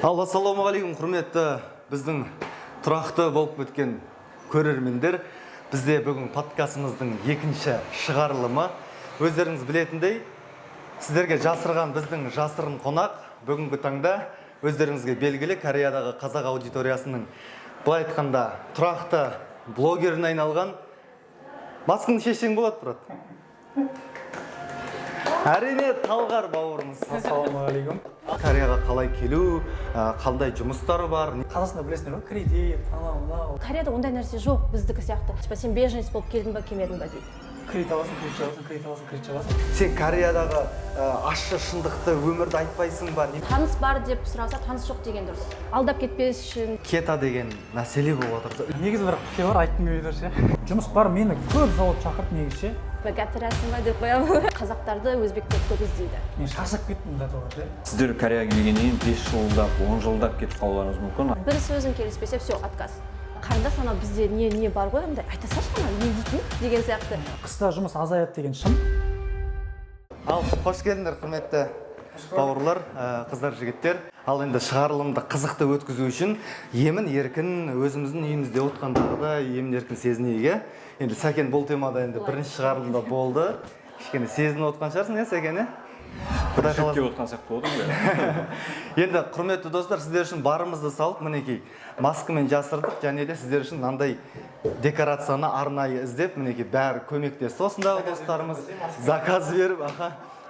Ассалаумағалейкум, құрметті біздің тұрақты болып өткен көрермендер. Бізде бүгін подкастымыздың екінші шығарылымы. Өздеріңіз білетіндей, сіздерге жасырған біздің жасырын қонақ бүгінгі таңда өздеріңізге белгілі Кореядағы қазақ аудиториясының былай айтқанда тұрақты блогеріне айналған Маскыңды шешсең болады, брат. Әрине Талғар бауырымыз. Ассалаумағалейкум. Кореяға қалай келу, қандай жұмыстары бар? Қазақстанда білесіңдер ма? Кредит, анау. Кореяда ондай нәрсе жоқ, біздікі сияқты. Сен беженец болып келдің ба, келмедің ба дейді. Кредит аласың, кредит аласың. Сен Кореядағы ащы шындықты өмірді айтпайсың ба? Таныс бар деп сұраса, таныс жоқ деген дұрыс. Алдап кетпес үшін. Кета деген мәселе болып отыр. Негізі бір құпия бар, айтқым келеді ше. Жұмыс бар, мені көп завод шақырды негізі. Гәтірәсің ба деп қоямын. Қазақтарды өзбектер көп іздейді. Мен шаршап кеттім да тоғыр. Сіздер Кореяға келгеннен кейін 5 жылдап, 10 жылдап кетіп қалуларыңыз мүмкін. Бір сөзің келіспесе, все, отказ. Қарындас, ана бізде не бар ғой, ондай айта салшы ана, не дейтін деген сияқты. Қыста жұмыс азаяды деген шын. Ал, қош келдіңдер, құрметті бауырлар, қыздар, жігіттер. Ал енді шығарылымды қызықты өткізу үшін емін еркін өзіміздің үйімізде отқандағыда емін еркін сезінейік. Енді Сәкен бұл темада енді бірінші шығарылымда болды. Кішкене сезініп отқан шығарсың, Сәкен? Шөпке отқан сияқты болдың ба? Енді құрметті достар, сіздер үшін барымызды салып, мінекей маскамен жасырдық, және де сіздер үшін мынандай декорацияны арнайы іздеп, мінекей бәрі көмектесті. Осындағы достарымыз заказ беріп,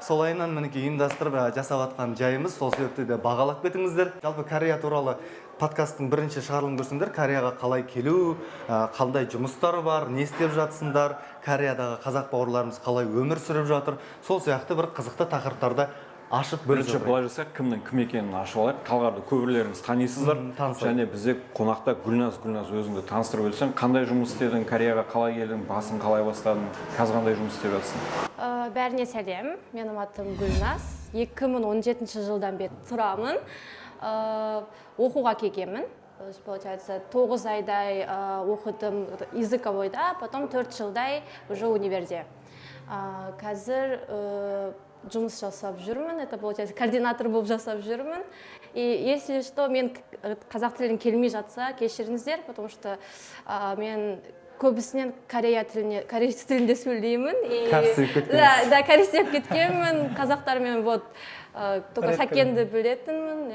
солайынан мінекей ұйымдастырып жасап жатқан жайымыз, сол себепті де бағалап кетіңіздер. Жалпы Корея туралы подкасттың бірінші шығарылымын көрсеңдер, Кореяға қалай келу, қандай жұмыстары бар, не істеп жатсыңдар, Кореядағы қазақ бауырларымыз қалай өмір сүріп жатыр, сол сияқты бір қызықты тақырыптарды ашып бөліп жатырмыз. Бірінші былай жасақ, кімнің кім екенін ашып алайық. Талғарды көбірлеріңіз танисыздар. Және бізде қонақта Гүлназ өзіңді таныстырып өтсең, қандай жұмыс істедің, Кореяға қалай келдің, басын қалай бастадың, қазір қандай жұмыс істеп жатсың? Бәріне сәлем, менің атым Гүлназ. 2017 жылдан бері тұрамын. Оқуға келгенмін. Получается, 9 айдай оқыдым языковойда, потом 4 жылдай уже универде. Қазір жұмыс жасап жүрмін, это получается координатор болып жасап жүрмін. И если что, мен қазақ тілін келмей жатса, кешіріңіздер, потому что мен көбісінен корейс тілінде сөйлеймін. Да, корейстеп кеткенмін, қазақтармен вот только Сәкенді білетінмін.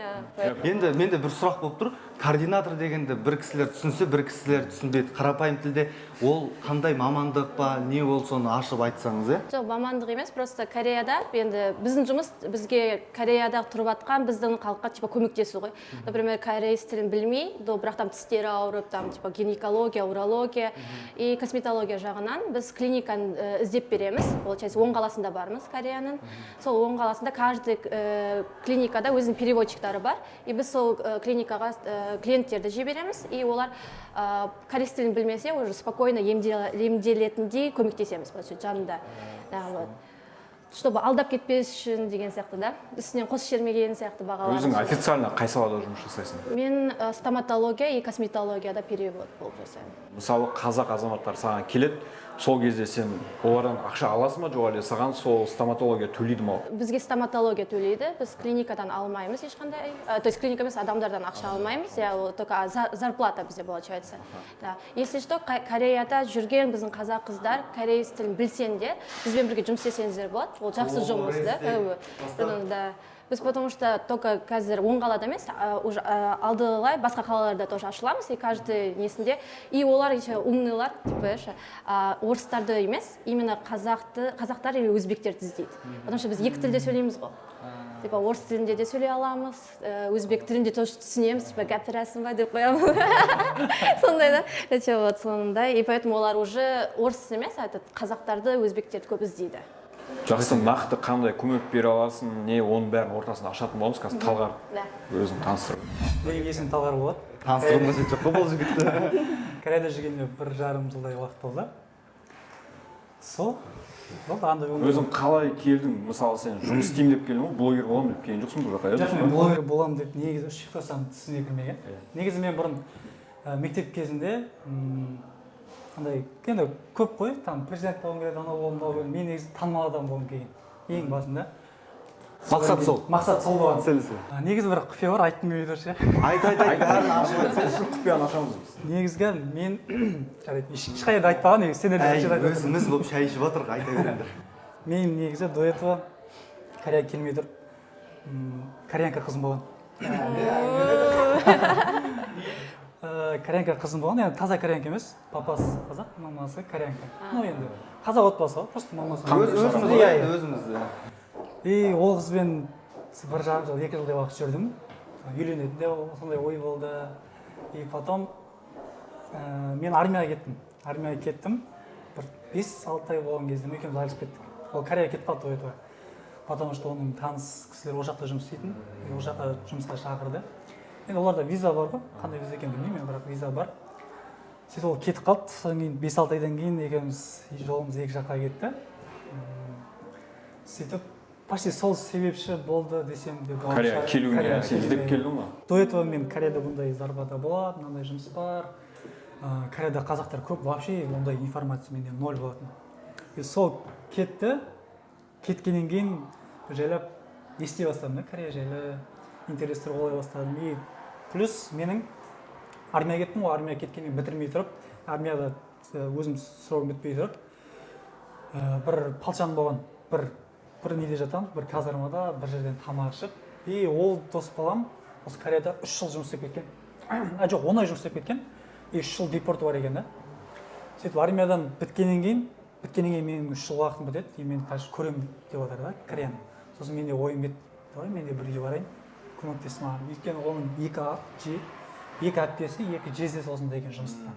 Енді менде бір сұрақ болып тұр. Координатор дегенде бір кісілер түсінсе, бір кісілер түсінбейді. Қарапайым тілде ол қандай мамандық па, не ол, соны ашып айтсаңыз, Жоқ, мамандық емес, просто Кореяда енді біздің жұмыс бізге Кореяда тұрып атқан біздің халыққа типа көмектесу ғой. Например, корейс тілін білмей, бірақ там тістері ауырып, там типа гинекология, урология и косметология жағынан біз клиниканы іздеп береміз. Получается, 10 қаласында бармыз Кореяның. Сол 10 қаласында каждый клиникада өзінің переводчиктары бар. И біз сол клиникаға клиенттерді жібереміз, и олар корейс тілін білмесе, уже спокойно емделетіндей көмектесеміз жанында. Чтобы алдап кетпес үшін деген сияқты да. Үстінен қос жермеген сияқты бағалар. Өзің официально қай салада жұмыс жасайсың? Мен стоматология и косметологияда перевод болып жасаймын. Мысалы, қазақ азаматтар саған келеді, сол кезде сен олардан ақша аласың ба, жоқ әлде саған сол стоматология төлейді ме? Бізге стоматология төлейді, біз клиникадан алмаймыз ешқандай. То есть клиника емес, адамдардан ақша алмаймыз, только зарплата бізде получается. Если что, Кореяда жүрген біздің қазақ қыздар корейс тілін білсең де, бізбен бірге жұмыс істесеңіздер болады. Ол жақсы жұмыс, да. Біз потому что только қазір 10 қалада емес, алдылай басқа қалаларда тоже ашыламыз, и каждый несінде. И олар еще умныйлар, типа, орыстарды емес, именно қазақтар или өзбектерді іздейді. Потому что біз екі тілде сөйлейміз ғой. Типа, орыс тілінде де сөйлей аламыз, өзбек тілінде тоже түсінеміз, типа, гәтірәсің ба деп қоямыз. Сондай да, вот сондай. И поэтому олар уже орыс емес, қазақтарды, өзбектерді көп іздейді. Жақсы, нақты қандай көмек бере аласың, не оның бәрін ортасында ашатын боламыз, қазір Талғар өзін таныстырып. Менің есім Талғар болады. Таныстырып мәселе жоқ қой бұл жігітті. Кореяда жүргенде 1,5 жылдай уақыт болды. Сол. Өзің қалай келдің? Мысалы, сен жұмыс істеймін деп келдің, блогер боламын деп келген жоқсың бұл жаққа? Жоқ, мен блогер боламын деп негізі шықтасам түсіне кірмеген. Негізі мен бұрын мектеп кезінде енді көп қой, там президент болғым келеді, анау болғым келеді, мен негізі танымал адам болғым келген ең басында. Мақсат сол. Мақсат сол болған. Селесі. Негізі бір құпия бар, айтқым келіп тұр ше. Айт, бәрін ашып айтсайшы. құпияны ашамыз біз. Негізгі мен ешқайда айтпаған, негізі сендерден Әй, айтып жатыр. өзіміз болып шай ішіп отырық, айта беріңдер. Мен негізі до этого Корея келмей тұрып кореянка қызым болған. Кореянка қызым болған, енді таза кореянка емес, папасы қазақ, мамасы кореянка. Ну енді қазақ отбасы ғой, просто мамасы. Өзімізді. И ол қызбен бір жарым жыл, 2 жылдай уақыт жүрдім. Үйленетін де сондай ой болды. И потом мен армияға кеттім. Бір 5-6 ай болған кезде екеуміз айырылысып кеттік. Ол Кореяға кетіп қалды до этого. Потому что оның таныс кісілер ол жақта жұмыс істейтін. Ол жаққа жұмысқа шақырды. Енді оларда виза бар ғой, қандай виза екенін білмеймін, бірақ виза бар. Сөйтіп ол кетіп қалды. Содан кейін 5-6 айдан кейін екеуміз жолымыз екі жаққа кетті. Сөйтіп почти сол себепші болды десем де болады. Корея келуіне сен іздеп келдің ма? До этого мен Кореяда бұндай зарплата болады, мынандай жұмыс бар. Кореяда қазақтар көп, вообще ондай информация менде ноль болатын. И сол кетті. Кеткеннен кейін жайлап ести бастадым да, Корея жайлы интерестер олай бастадым. И плюс менің армияға кеттім ғой, армияға кеткеннен бітірмей тұрып, армияда өзім срогым бітпей тұрып, бір палчан болған, бір неде жатамыз, бір казармада, бір жерден тамақ ішіп. И ол дос балам осы Кореяда 3 жыл жұмыс істеп кеткен. Жоқ, 10 ай жұмыс істеп кеткен. И 3 жыл депорты бар екен да. Сөйтіп армиядан біткеннен кейін менің 3 жыл уақытым бітеді. И мен қазір көремін деп отыр да, Кореяны. Сосын менде ойым кетті. Давай мен де бірге барайын. Көмектес маған. Өйткені оның екі әпкесі, екі жездесі осында екен жұмыста.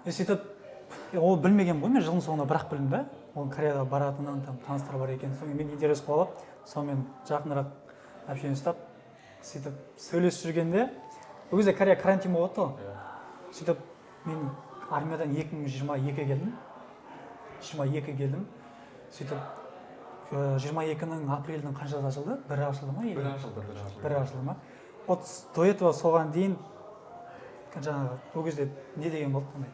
И сөйтіп ол білмеген ғой, мен жылдың соңында бірақ білдім да. Оның Кореяда баратынын, таныстар бар екен. Соң мен интерес болып, сонымен жақынырақ общение ұстап, сөйтіп сөйлесіп жүргенде, ол кезде Корея карантин болып отты ғой. Сөйтіп мен армиядан 2022 келдім. 22 келдім. Сөйтіп 22-нің апрелдің қаншада ашылды? Бір ашылды ма? Бір ашылды ма? Вот до этого соған дейін жаңағы ол кезде не деген болды қандай?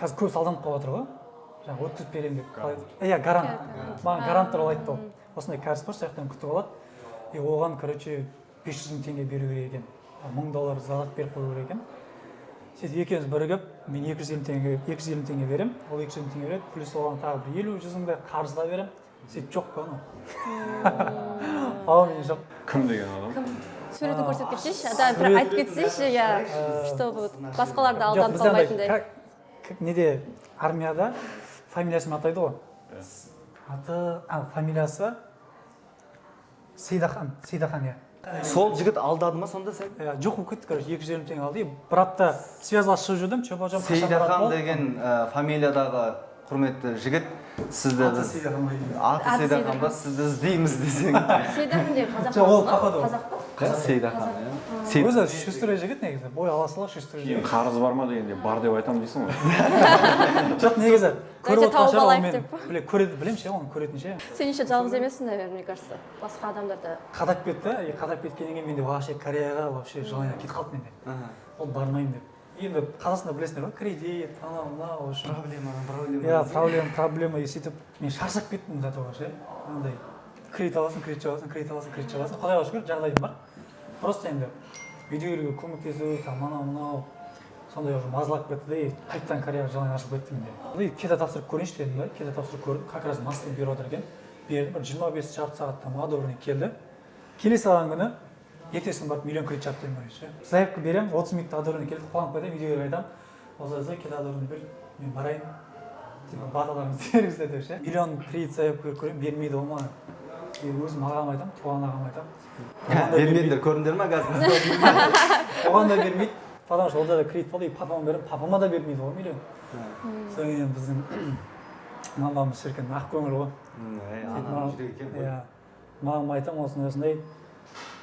Қазір көп салданып қалып отыр ғой. Жаңағы өткізіп беремін деп. Иә, гарант. Маған гарант туралы айтты ол. Осындай кәріс бар, сол жақтан күтіп алады. И оған, короче, 500 мың теңге беру керек екен. $1000 залог беріп қою керек екен. Сөйтіп екеуміз бірігіп, мен 250 теңге берем, ол 250 теңге береді, плюс оған тағы бір 50-100 мыңдай қарызға берем. Сөйтіп жоқ қой анау. Ал мен жоқ. Кім деген адам? Суретін көрсетіп кетсейші, бір айтып кетсейші, чтобы басқаларды алданып қалмайтындай. Неде армияда фамилиясын атайды ғой. Фамилиясы Сейдахан, иә. Сол жігіт алдады ма сонда сен? Жоқ болып кетті, короче, 250 теңге алды. Бір апта связьласып жүрдім, чөп-чөп Сейдахан деген фамилиядағы құрметті жігіт сізді аты Сейдахан ба, сізді іздейміз десең. Сейдахан деген қазақ ол қапады ғой. қазақ па? Сейдахан, иә. Өзі шүстірі жігіт негізі, бой аласылы шүстірі жігіт. Қарыз бар ма дегенде бар деп айтамын дейсің ғой. Жоқ, негізі көріп отқан шығар, ол мен білем ше, оны көретін ше. Сен еще жалғыз емессің, наверное, мне кажется. Басқа адамдарды Қадап кетті, қадап кеткеннен кейін менде вообще Кореяға вообще желание кетіп қалды менде. Ол бармаймын деп. Енді қазақстанда білесіңдер ғой, кредит, анау, проблема. И сөйтіп мен шаршап кеттім за того ше. Андай кредит аласың, кредит жабасың. Құдайға шүкір жағдайым бар. Просто енді үйдегілерге көмектесу, анау, сондай уже мазалап кетті де, қайтадан Кореяға желание ашып кетті менде. Кеда тапсырып көрейінші дедім да, кеда тапсырып көрдім, как раз маска беріп отыр екен. Бердім, бір 25 жарты сағатта одобрение келді. Келесі алған күні ертесін барып миллион кредит жап деймін ше. Заявка берем, 30 минутта одобрение келді, қуанып кетемін, үйдегілерге айтамын. Осылай кеда одобрение бер, мен барайын. Баталарыңызды беріңіздер деп ше. Миллион кредит заявка беріп көремін, бермейді ол маған. Өзім ағам айтамын, туған ағам айтамын. Бермейдіңдер, көрдіңдер ма қазір? Оған да бермейді. Потому что олда да кредит болды, папама берем, папама да бермейді ғой миллион. Содан кейін біздің мамамыз шіркін ақ көңіл ғой. Мамам айтамын осындай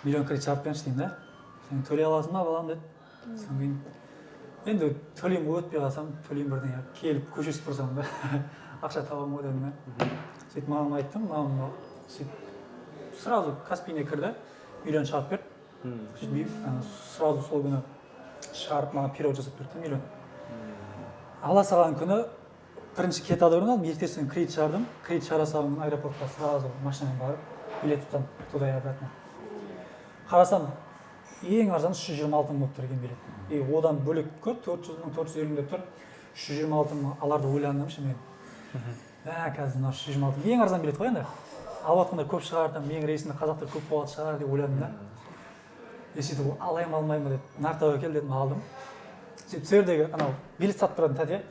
миллион кредит жауап беріңізші деймін да. Сен төлей аласың ба балам деді. Содан кейін енді төлеймін өтпей қалсам, төлеймін бірдеңе келіп көшесіп тұрсам да ақша табамын ғой дедім да. Сөйтіп мамама айттым, мамам сөйтіп сразу Каспийіне кірді, миллион шығарып берді. Сөйтіп сразу сол күні шығарып маған перевод жасап берді миллион. Ала салған күні бірінші кет алып алдым, ертесіне кредит шығардым. Кредит шығара салдым, аэропортқа сразу машинамен барып, билет туда и обратно. Қарасам, ең арзаны 326 мың болып тұр екен билет. И одан бөлек көп, 400 мың, 450 мың деп тұр. 326 мың аларды ойландым мен. Қазір мына 326 мың ең арзан билет қой енді. Алып жатқанда көп шығардым, менің рейсімде қазақтар көп болады шығар деп ойладым да. Сөйтіп алайын алмаймын деп Нартауға кел дедім, алдым. Сөйтіп сол жердегі анау билет сатып тұратын тәте,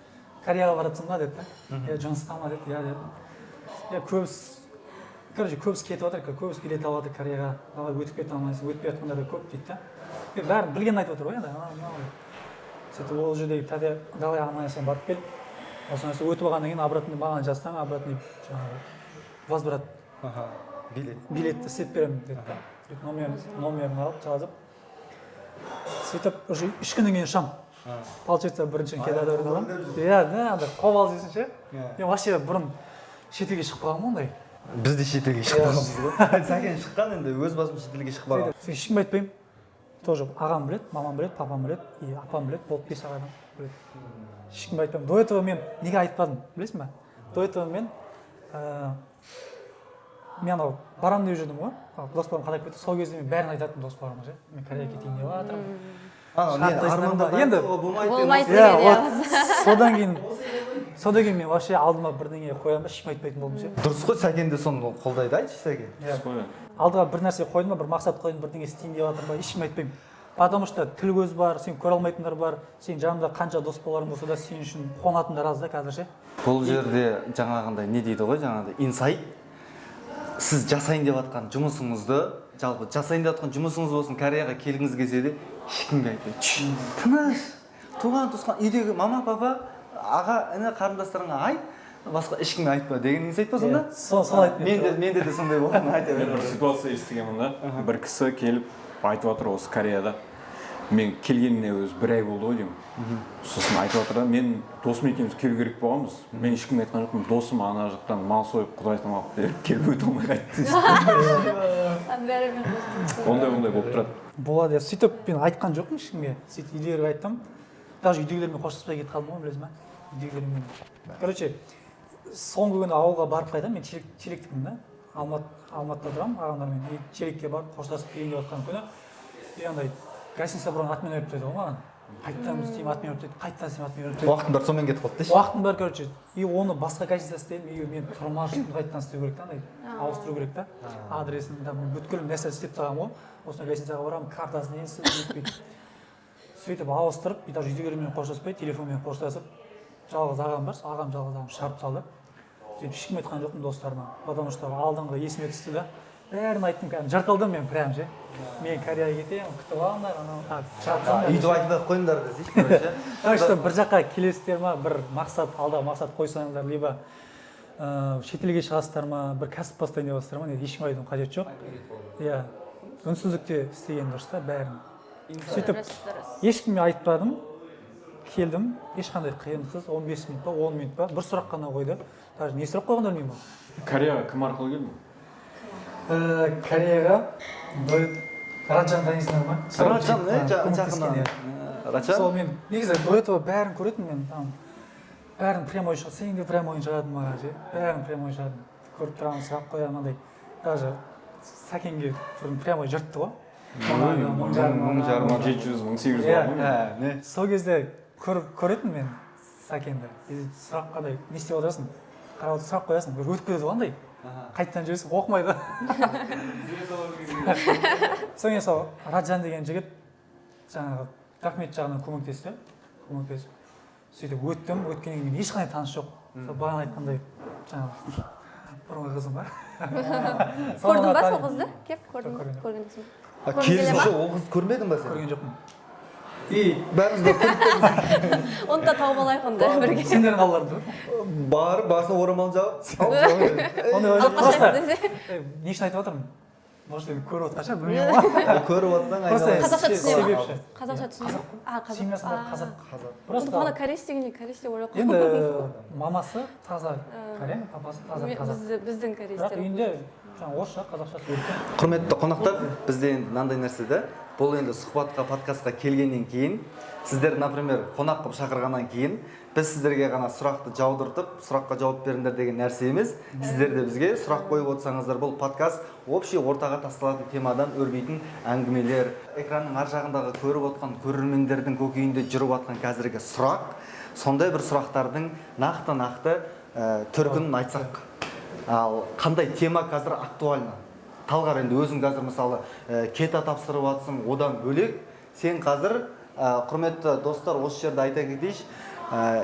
Кореяға баратсың ба деді. Жұмысқа ма деді, иә дедім. Көбісі кетіп жатыр, көбісі билет алып жатыр Кореяға. Давай өтіп кете алмайсың, өтпей жатқандар да көп дейді да. Бәрін білгенін айтып отыр ғой енді. Сөйтіп ол жердегі тәте, давай ана сен барып кел. Осыны өтіп алғаннан кейін обратно маған жазсаң, обратно жаңағы возврат билетті істеп беремін деді. Номерін алып жазып. Сөйтіп уже 3 күннен кейін ұшам. Получается бірінші келеді адамдар. Иә, қобал дейсің ше. Мен вообще бұрын шетелге шығып қалғанмын ондай. Біз де шетелге шыққанбыз ғой. Сәкен шыққан енді өз басым шетелге шығып қалған. Ешкімге айтпаймын. Тоже ағам біледі, мамам біледі, папам біледі, и апам біледі, болып 5 адам біледі. Ешкімге айтпаймын. До этого мен неге айтпадым, білесің бе? До этого мен анау барамын деп жүрдім ғой. Достарым қалай кетті, сол кезде мен бәрін айтатынмын достарыма ше. Мен Кореяға кетейін деп жатырмын. Енді болмайды содан кейін мен вообще алдыма бірдеңе қоямын, ешкім айтпайтын болдым ше. Дұрыс қой, Сәкен де соны қолдайды, айтшы Сәкен. Алдыға бір нәрсе қойдым ба, бір мақсат қойдым, бірдеңе істейін деп жатырмын ба, ешкім айтпаймын. Потому что тіл көз бар, сен көре алмайтындар бар, сен жаныңда қанша дос боларың болса да сен үшін қуанатындар аз да қазір ше. Бұл жерде жаңағындай не дейді ғой, жаңағындай инсайт. Сіз жасайын деп жатқан жұмысыңызды, жалпы жасайын деп жатқан жұмысыңыз болсын, Кореяға келгіңіз келсе де ешкімге айтпайды. Тыныш, туған-туысқан үйдегі мама, папа, аға, іні, қарындастарыңа айт, басқа ешкімге айтпа деген инсайт па сонда? Сол айтып. Менде де сондай болған, айта беремін. Бір ситуация естігенмін да. Бір кісі келіп айтып жатыр осы Кореяда. Мен келгеніне өзі 1 ай болды ғой деймін. Сосын айтып жатыр да, мен досым екеуміз келу керек болғанбыз. Мен ешкімге айтқан жоқпын, досым ана жақтан мал сойып құдай тамақ беріп келіп өте алмай қайтты. Ондай болып тұрады. Болады, сөйтіп мен айтқан жоқпын ешкімге. Сөйтіп үйдегілерге айттым. Даже үйдегілермен қоштаспай кетіп қалдым ғой, білесің бе? Үйдегілермен. Короче, соңғы күні ауылға барып қайтамын, мен Челектікпін да. Алматыда тұрамын ағамдармен. Челекке барып қоштасып келген деп жатқан күні. Андай гостиница бұрын атмен өріп теді ғой маған. Қайттан істеймін атмен өріп теді, қайттан істеймін атмен өріп теді. Уақытың бар, сонымен кетіп қалды деші. Уақытым бар, короче. И оны басқа гостиница істедім, и мен тұрмаш үшін қайттан істеу керек та, ауыстыру керек та. Адресін, бүткіл нәрсе істеп тағам ғой. Осына гостиницаға барамын, картасын енсіз жетпейді. Сөйтіп ауыстырып, и даже үйдегілермен қоштаспай, телефонмен қоштасып, жалғыз ағам бар, ағам жалғыз ағам шығарып салды. Сөйтіп ешкім айтқан жоқпын достарыма, потому что алдыңғы есіме түсті да. Бәрін айттым, кәдімгі жартылдым мен прям ше. Мен Кореяға кетемін, күтіп алыңдар, Үйді айтып қойыңдар десейші. Так что бір жаққа келесіздер ма, бір мақсат, алдағы мақсат қойсаңыздар, либо шетелге шығасыздар ма, бір кәсіп бастайын деп жатсыздар ма, ешкім айтудың қажеті жоқ. Иә, үнсіздікте істеген дұрыс та бәрін. Сөйтіп ешкімге айтпадым, келдім, ешқандай қиындықсыз 15 минут па, 10 минут па, бір сұрақ қана қойды. Даже не сұрақ қойғандар білмеймін. Кореяға кім арқылы келдің? Кореяға Раджан танисыңдар ма? Раджан, жақыннан. Раджан? Сол мен негізі до этого бәрін көретінмін мен. Бәрін прямой шығады, сен де прямой шығады маған ше. Бәрін прямой шығады. Көріп тұрамын, сұрақ қоямын андай. Даже Сәкенге прямой жыртты ғой. 700-1800 бар ғой. Сол кезде көретінмін мен Сәкенді. Сұрақ қандай, не істеп отырасың? Қарап сұрақ қоясың, өтіп кетеді ғой андай. Қайттан жүресің, оқымайды. Соң сол Раджан деген жігіт жаңағы документ жағынан көмектесті. Сөйтіп өттім, өткеннен кейін ешқандай таныс жоқ. Бағана айтқандай жаңағы бұрынғы қызым бар. Көрдің ба сол қызды? Кеп көрдің бе? Келісімші ол қызды көрмедің ба сен? Көрген жоқпын. Бәріміз де көріп. Оны да тауып алайық онда бірге. Сендердің қалаларыңды ба? Барып, басына орамал жауып. Просто не үшін айтып жатырмын? Может, көріп отқан шығар, білмеймін ғой. Көріп отсаң Қазақша түсінемін. Себепші. Қазақша түсінемін. Семьясында қазақ. Просто бана кореец дегенде кореец деп ойлап енді мамасы таза корея, папасы таза қазақ. Біздің Бірақ корейстер. үйінде жаңағы орысша қазақшасы өркен. Құрметті қонақтар, бізде енді мынандай нәрсе да, бұл енді сұхбатқа, подкастқа келгеннен кейін, сіздер, например, қонақ қылып шақырғаннан кейін, біз сіздерге ғана сұрақты жаудыртып, сұраққа жауап беріңдер деген нәрсе емес. Сіздер де бізге сұрақ қойып отырсаңыздар, бұл подкаст общий ортаға тасталатын темадан өрбейтін әңгімелер. Экранның ар жағындағы көріп отқан көрермендердің көкейінде жүріп жатқан қазіргі сұрақ, сондай бір сұрақтардың нақты төркінін айтсақ. Ал қандай тема қазір актуальны? Талғар, енді өзің қазір мысалы кета тапсырып жатсың, одан бөлек сен қазір, құрметті достар, осы жерде айта кетейінші,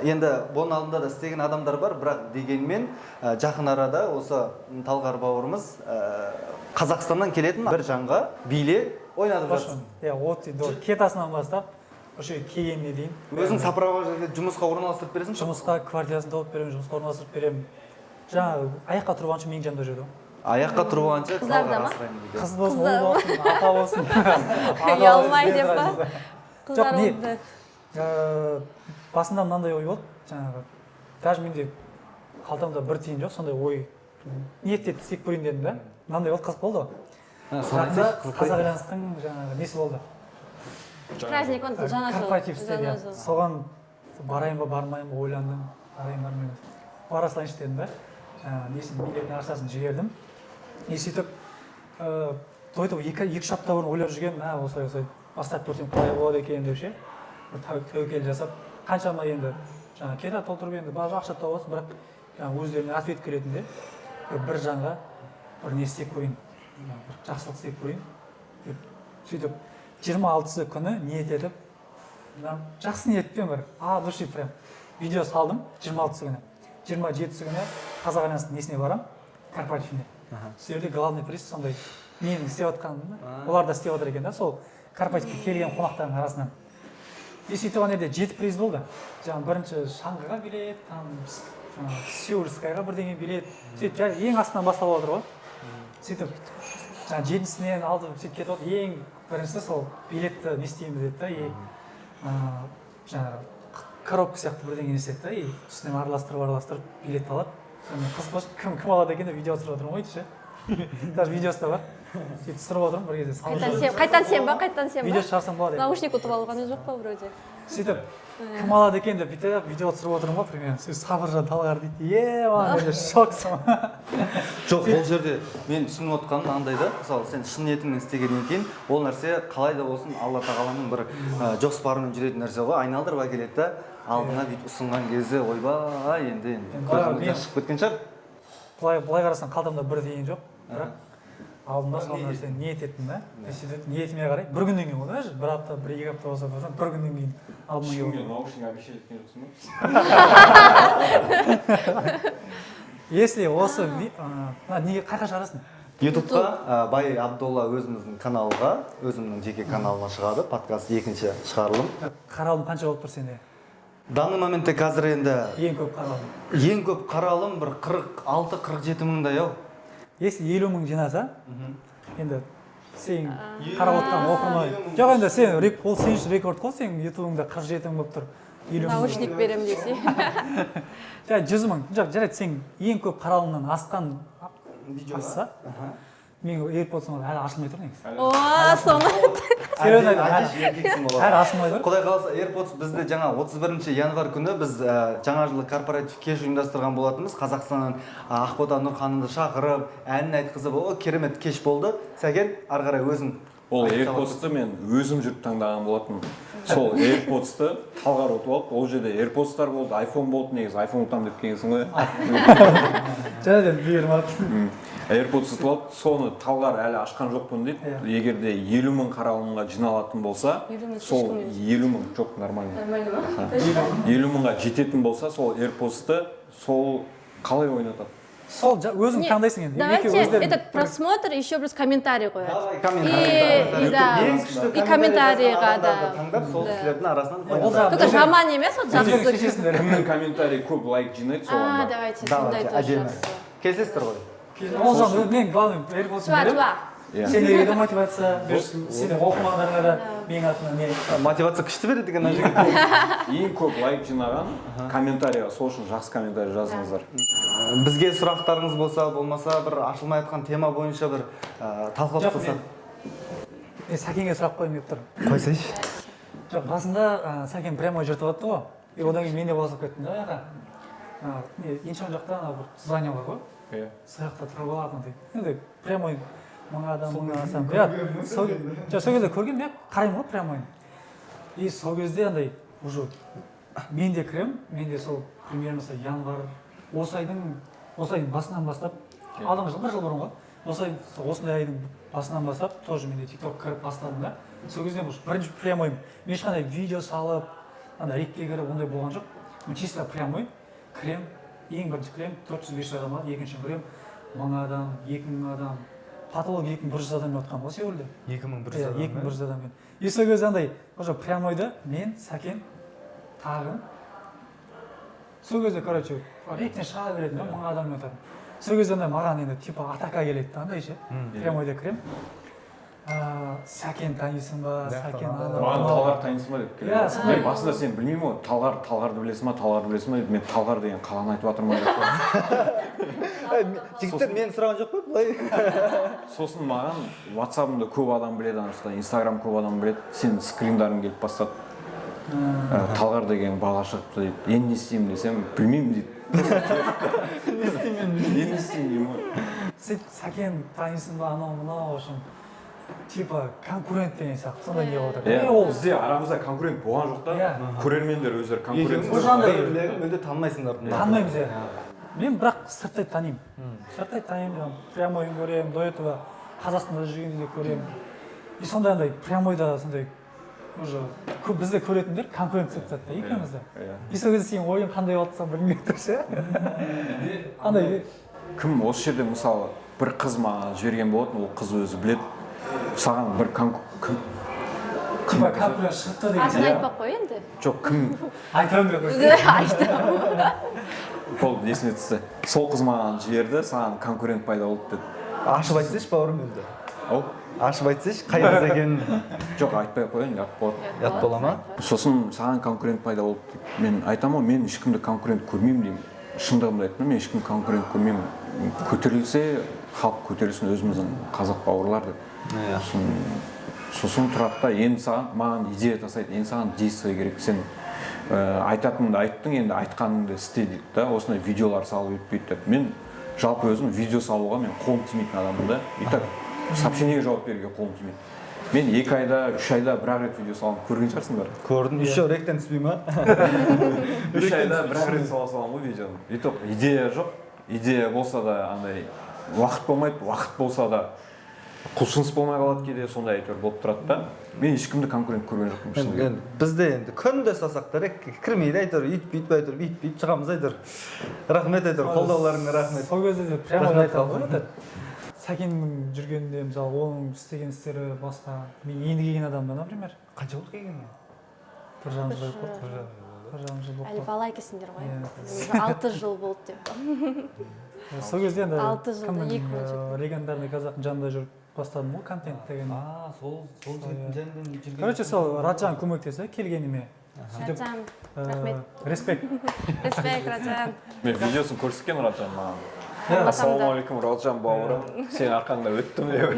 енді бұның алдында да істеген адамдар бар, бірақ дегенмен жақын арада осы Талғар бауырымыз Қазақстаннан келетін бір жанға биле ойнатып жатсың. Иә, кетасынан бастап осы келгеніне дейін. Өзің сопровождать жұмысқа орналастырып бересің? Жұмысқа квартирасын тауып беремін, жұмысқа орналастырып беремін. Жаңағы аяққа тұрып алғанша менің жанымда жүреді. Аяққа тұрып алғанша Қыздарда ма? Қыз болсын, ұл болсын, ата болсын. Ұялмай деп па? Қыздар олды. Басында мынандай ой болды, жаңағы даже менде қалтамда бір тиын жоқ, сондай ой ниеттеп істеп көрейін дедім да. Мынандай болды, қызық болды. Қазақ Альянстың жаңағы несі болды. Праздник, жаңа жыл. Корпоратив істеді. Соған барайын ба, бармайын ба ойландым. Барайын. Бара салайыншы дедім да. Несін билеттің ақшасын жібердім. Сөйтіп той-той 2-3 апта бұрын ойлап жүрген, осылай бастап көрсем қалай болады екен деп ше. Тәуекел жасап, қаншама енді жаңа кета толтырып енді барлық ақша тауып отырсын, бірақ өздеріне ответ келетінде бір жанға бір не істеп көрейін, бір жақсылық істеп көрейін. Сөйтіп 26-сы күні ниет етіп, жақсы ниетпен бір от души прям видео салдым 26-сы күні. 27-сы күні Қазақ Альянстың несіне барам, корпоративіне. Сол жерде главный приз сондай менің істеп жатқанымды, олар да істеп жатыр екен да, сол корпоративке келген қонақтардың арасынан. Сөйтіп ана жерде 7 приз болды. Жаңағы бірінші шаңғыға билет, Сеульскайға бірдеңе билет. Сөйтіп ең астынан басталып отыр ғой. Сөйтіп жаңағы 7-сінен алды, сөйтіп кетіп отыр. Ең біріншісі сол билетті не істейміз деді да, жаңағы коробка сияқты бірдеңе не істеді да, үстінен араластырып билет алады. Қыз қош, кім алады екен деп видео түсіріп отырмын ғой дейші. Даже видеосы да бар. Сөйтіп түсіріп отырмын бір кезде салып. Қайтан сен ба? Видео шығарсам болады. Наушник ұтып алғаны жоқ па вроде? Сөйтіп кім алады екен деп бүйтіп видео түсіріп отырмын ғой примерно. Сөйтіп Сабыржан Талғар дейді. Маған енді шоксың. Жоқ, бұл жерде мен түсініп отқаным андай да, мысалы сен шын ниетіңмен істегеннен кейін ол нәрсе қалай да болсын Алла тағаланың бір жоспарымен жүретін нәрсе ғой, айналдырып әкеледі да, алдыңа бүйтіп ұсынған кезде ойбай енді көзіңнен жас шығып кеткен шығар. Былай қарасаң қалтамда бір тиын жоқ, бірақ алдымда сол нәрсені ниет еттім да. Сөйтіп ниетіме қарай бір күннен кейін ғой, даже бір апта, бір 2 апта болса болса, бір күннен кейін алдыма келіп. Шынымен наушник обещать еткен жоқсың ба? Если осы неге қайқа шығарасың? ютубқа Бай Абдолла өзіміздің каналға, өзімнің жеке каналына шығады, подкаст екінші шығарылым. Қаралым қанша болып тұр сенде? Данный моментте қазір енді Ең көп қаралым. ең көп қаралым бір 46-47 мыңдай ау. Если 50 мың жинаса, енді сен қарап отқан оқырмай. Жоқ енді сен ол сен үшін рекорд қой, сен ютубыңда 47 мың болып тұр. Наушник берем десе. Жай 100 мың. Жоқ, жарайды сен ең көп қаралымнан асқан асса, мен AirPods'ым әлі ашылмай тұр негізі. О, соны. Серьезно айтамын. Әлі ашылмай тұр. Құдай қаласа AirPods бізде жаңа 31 январь күні біз жаңа жылы корпоратив кеш ұйымдастырған болатынбыз. Қазақстаннан Ақбота Нұрханымды шақырып, әнін айтқызып, керемет кеш болды. Сәкен, ары қарай өзің. Ол AirPods'ты мен өзім жүріп таңдаған болатын. Сол AirPods'ты Талғар ұтып алып, ол жерде AirPods'тар болды, iPhone болды, негізі iPhone ұтам деп келгенсің ғой. Жарайды, бұйырма. AirPods ұтып алып, соны Талғар әлі ашқан жоқпын дейді. Егер де 50 мың қаралымға жиналатын болса, сол 50 мың жоқ, нормально. 50 мыңға жететін болса, сол AirPods'ты сол қалай ойнатады? Сол өзің таңдайсың енді. Давайте этот просмотр еще плюс комментарий қояды. Давай, комментарий. И комментарийға да. Таңдап, сол кісілердің арасынан. Только жаман емес, ол жақсы. Кімнің комментарий көп лайк жинайды, соған. Давайте, сондай тоже. Келесіздер ғой. Олжан, мен главный AirPods берем. Сендерге мотивация, сені оқымағандарға да менің атымнан не? Мотивация күшті береді екен. Ең көп лайк жинаған комментарийға, сол үшін жақсы комментарий жазыңыздар. бізге сұрақтарыңыз болса, болмаса бір ашылмай жатқан тема бойынша бір талқылап Жоқ, қалсақ. Сәкенге сұрақ қойайын деп тұр. Қойсайшы. Жоқ, басында Сәкен прямой жыртып жатты ғой. Одан кейін мен де басып кеттім да аяққа. Еншон жақта ана бір здание бар ғой. Иә. Сол жақта тұрып алатын дейді. Енді прямой мың адам асан. Жоқ, сол кезде көргенмін, иә, қараймын ғой прямой. И сол кезде андай уже мен де кіремін, мен де сол примерно январь осы айдың басынан бастап алдыңғы жыл, бір жыл бұрын ғой. Осындай айдың басынан бастап тоже мен де тикток кіріп бастадым да. Сол кезде бірінші прямой мен ешқандай видео салып, андай ретке кіріп ондай болған жоқ. Мен чисто прямой кірем, ең бірінші кірем 400-500 адам бар, екінші кірем 1000 адам, 2000 адам, потолок 2100 адам жатқан ғой Сеулде. 2100 адам. 2100 адам. И сол кезде андай уже прямойда мен, Сәкен, тағым. Сол кезде, короче, ректен шыға беретін, 1000 адам жатады. Сол кезде маған енді типа атака келеді да, андай ше. Прямойда кірем. Сәкен танисың ба, Сәкен Маған Талғар танисың ба деп Иә, келеді. сондай. Мен басында сен білмеймін ғой, Талғарды білесің ба, Талғарды білесің ба деп, мен Талғар деген қаланы айтып жатырмын деп қойдым. Жігіттер мен сұраған жоқ па былай? Сосын маған WhatsApp-ымда көп адам біледі, Instagram көп адам біледі, сен скриндарың келіп бастады. Талғар деген бала шығыпты дейді. Енді не істеймін десем, білмеймін дейді. Не істеймін деймін ғой. Сәкен танисың ба, анау мынау үшін типа конкурент деген сияқты сондай не отыр. Бізде арамызда конкурент болған жоқ та. Көрермендер өздері конкурент. Мүлде танымайсыңдар. Танымаймыз иә. Мен бірақ сырттай танимын. Сырттай танимын, прямойын көремін, до этого Қазақстанда жүргенде де көремін. И сондай андай прямойда сондай уже көп бізде көретіндер конкурент сияқты да екеумізде. И сол кезде сенің ойың қандай болса білмей тұр ше. Андай Кім осы жерде мысалы бір қыз маған жіберген болатын, ол қыз өзі біледі. Саған бір конкурент шықты деген. Атын айтпақ қой енді. жоқ кім Айтамын деп болды есіме түсті. Сол қыз маған жіберді, саған конкурент пайда болды деді. Ашып айтсайшы бауырым енді. Ау? Ашып айтсайшы қай қыз екенін. Жоқ, айтпай ақ қояйын, ұят болады. Ұят бола ма? Сосын саған конкурент пайда болды дейді. Мен айтамын ғой, мен ешкімді конкурент көрмеймін деймін. Шындығымды айттым, мен ешкім конкурент көрмеймін. Көтерілсе, халық көтерілсін, өзіміздің қазақ бауырлар деп. Сосын тұрады да, енді саған маған идея тастайды, енді саған действие керек. Сен айтатыныңды айттың, енді айтқаныңды істе дейді да, осындай видеолар салып өтпейді деп. Мен жалпы өзім видео салуға мен қолым тимейтін адаммын да. И так сообщениеге жауап беруге қолым тимейді. Мен 2 айда, 3 айда бір рет видео саламын, көрген шығарсыңдар. Көрдім, еще ректен түспей ма? 3 айда бір рет саламын ғой видеоны. И то идея жоқ, идея болса да андай уақыт болмайды, уақыт болса да құлшыныс болмай қалады кейде, сондай әйтеуір болып тұрады да. Мен ешкімді конкурент көрген жоқпын шынымен. Бізде енді күнде салсақ та кірмейді әйтеуір, бүйтіп әйтеуір, бүйтіп шығамыз әйтеуір. Рахмет әйтеуір, қолдауларыңа рахмет. Сол кезде прямо айтамын ғой. Сәкеннің жүргенде мысалы оның істеген істері басқа. Мен енді келген адамда, например. Қанша болды келгеніне? 1,5 жыл болды. 1,5 жыл болды. Әлі бала екенсіңдер ғой. 6 жыл болды деп. Сол кезде енді 6 жылда 2 легендарный қазақтың жанында жүріп бастадым ғой контент деген. Сол жігіттің жанында жүрген. Короче, сол Раджан көмектесті келгеніме. Раджан, рахмет. Респект. Респект, Раджан. Мен видеосын көрсеткен Раджан маған. Ассалаумағалейкум, Раджан бауырым, сен арқаңда өттім деп.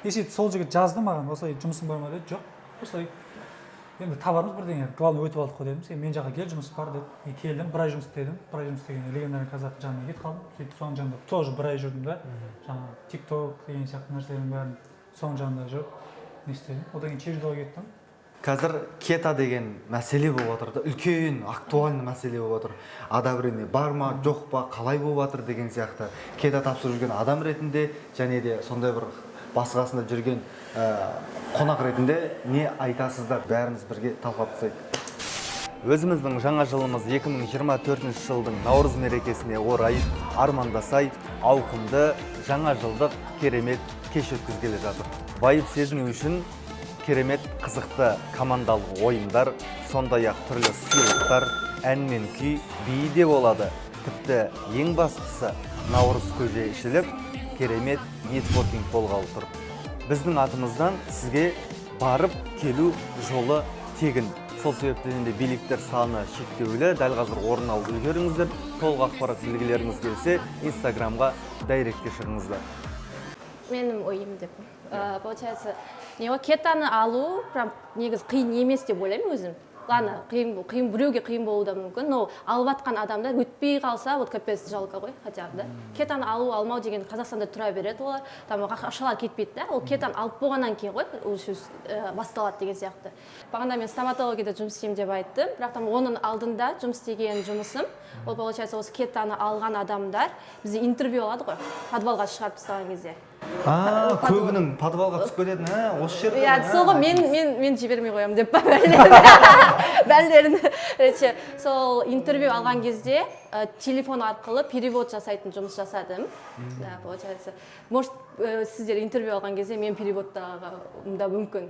И сөйтіп сол жігіт жазды маған, осылай жұмысың бар ма деді. Жоқ, осылай. Енді табармыз бірдеңе, главное өтіп алдық қой дедім. Сен мен жаққа кел, жұмыс бар деп. Мен келдім, бір ай жұмыс істедім. Бір ай жұмыс істегенде легендарный қазақ жанына кетіп қалдым. Сөйтіп соның жанында тоже бір ай жүрдім да. Жаңағы TikTok деген сияқты нәрселердің бәрін соның жанында жүріп не істедім. Одан кейін Чеждоға кеттім. Қазір кета деген мәселе болып жатыр да, үлкен актуальный мәселе болып жатыр. Одобрение бар ма, жоқ па, қалай болып жатыр деген сияқты. Кета тапсырып жүрген адам ретінде және де сондай бір басқасында жүрген қонақ ретінде не айтасыздар? Бәріміз бірге талқылап тастайық. Өзіміздің жаңа жылымыз 2024 жылдың Наурыз мерекесіне орай армандасай ауқымды жаңа жылдық керемет кеш өткізгелі жатыр. Байып сезіну үшін керемет қызықты командалық ойындар, сондай-ақ түрлі сыйлықтар, ән мен күй, би де болады. Тіпті ең бастысы наурыз көже ішіліп, керемет нетворкинг болғалы тұр. Біздің атымыздан сізге барып келу жолы тегін. Сол себептен де биліктер саны шектеулі, дәл қазір орын алып үлгеріңіздер. Толық ақпарат білгілеріңіз келсе, Инстаграмға дайректке шығыңыздар. Менің ойым деп. Получается, кетаны алу прям негізі қиын емес деп ойлаймын өзім. Ладно, қиын біреуге қиын болуы да мүмкін, но алып жатқан адамдар өтпей қалса, вот капец жалко ғой, хотя бы, да. Кетаны алу, алмау деген Қазақстанда тұра береді олар, там ақшалар кетпейді, да. Ол кетаны алып болғаннан кейін ғой, ол сөз басталады деген сияқты. Бағанда мен стоматологияда жұмыс істеймін деп айттым, бірақ там оның алдында жұмыс істеген жұмысым, ол получается осы кетаны алған адамдар бізде интервью алады ғой, подвалға шығарып тастаған кезде. Көбінің подвалға түсіп кететін, осы жерде. Иә, соғы мен жібермей қоямын деп бәлдерін. Сол интервью алған кезде телефон арқылы перевод жасайтын жұмыс жасадым. Да, получается. Может, сіздер интервью алған кезде мен переводтаға мүмкін.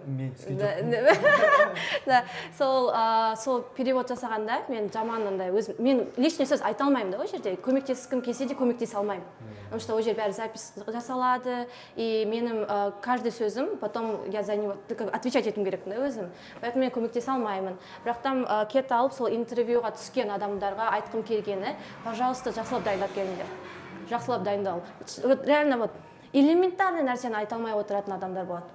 Да, сол перевод жасағанда мен жаманындай өзім, мен лишний сөз айта алмаймын да, ол жерде. Көмектескім келсе де көмектесе алмаймын. Потому что ол жер бәрі запись жасалады, и менің каждый сөзім потом я за него отвечать етуім керек да өзім. Поэтому мен көмектесе алмаймын. Бірақ там кет алып сол интервьюға түскен адамдарға айтқым келгені, пожалуйста, жақсылап дайындап келіңдер. Жақсылап дайындал. Реально вот элементарный нәрсені айта алмай отыратын адамдар болады.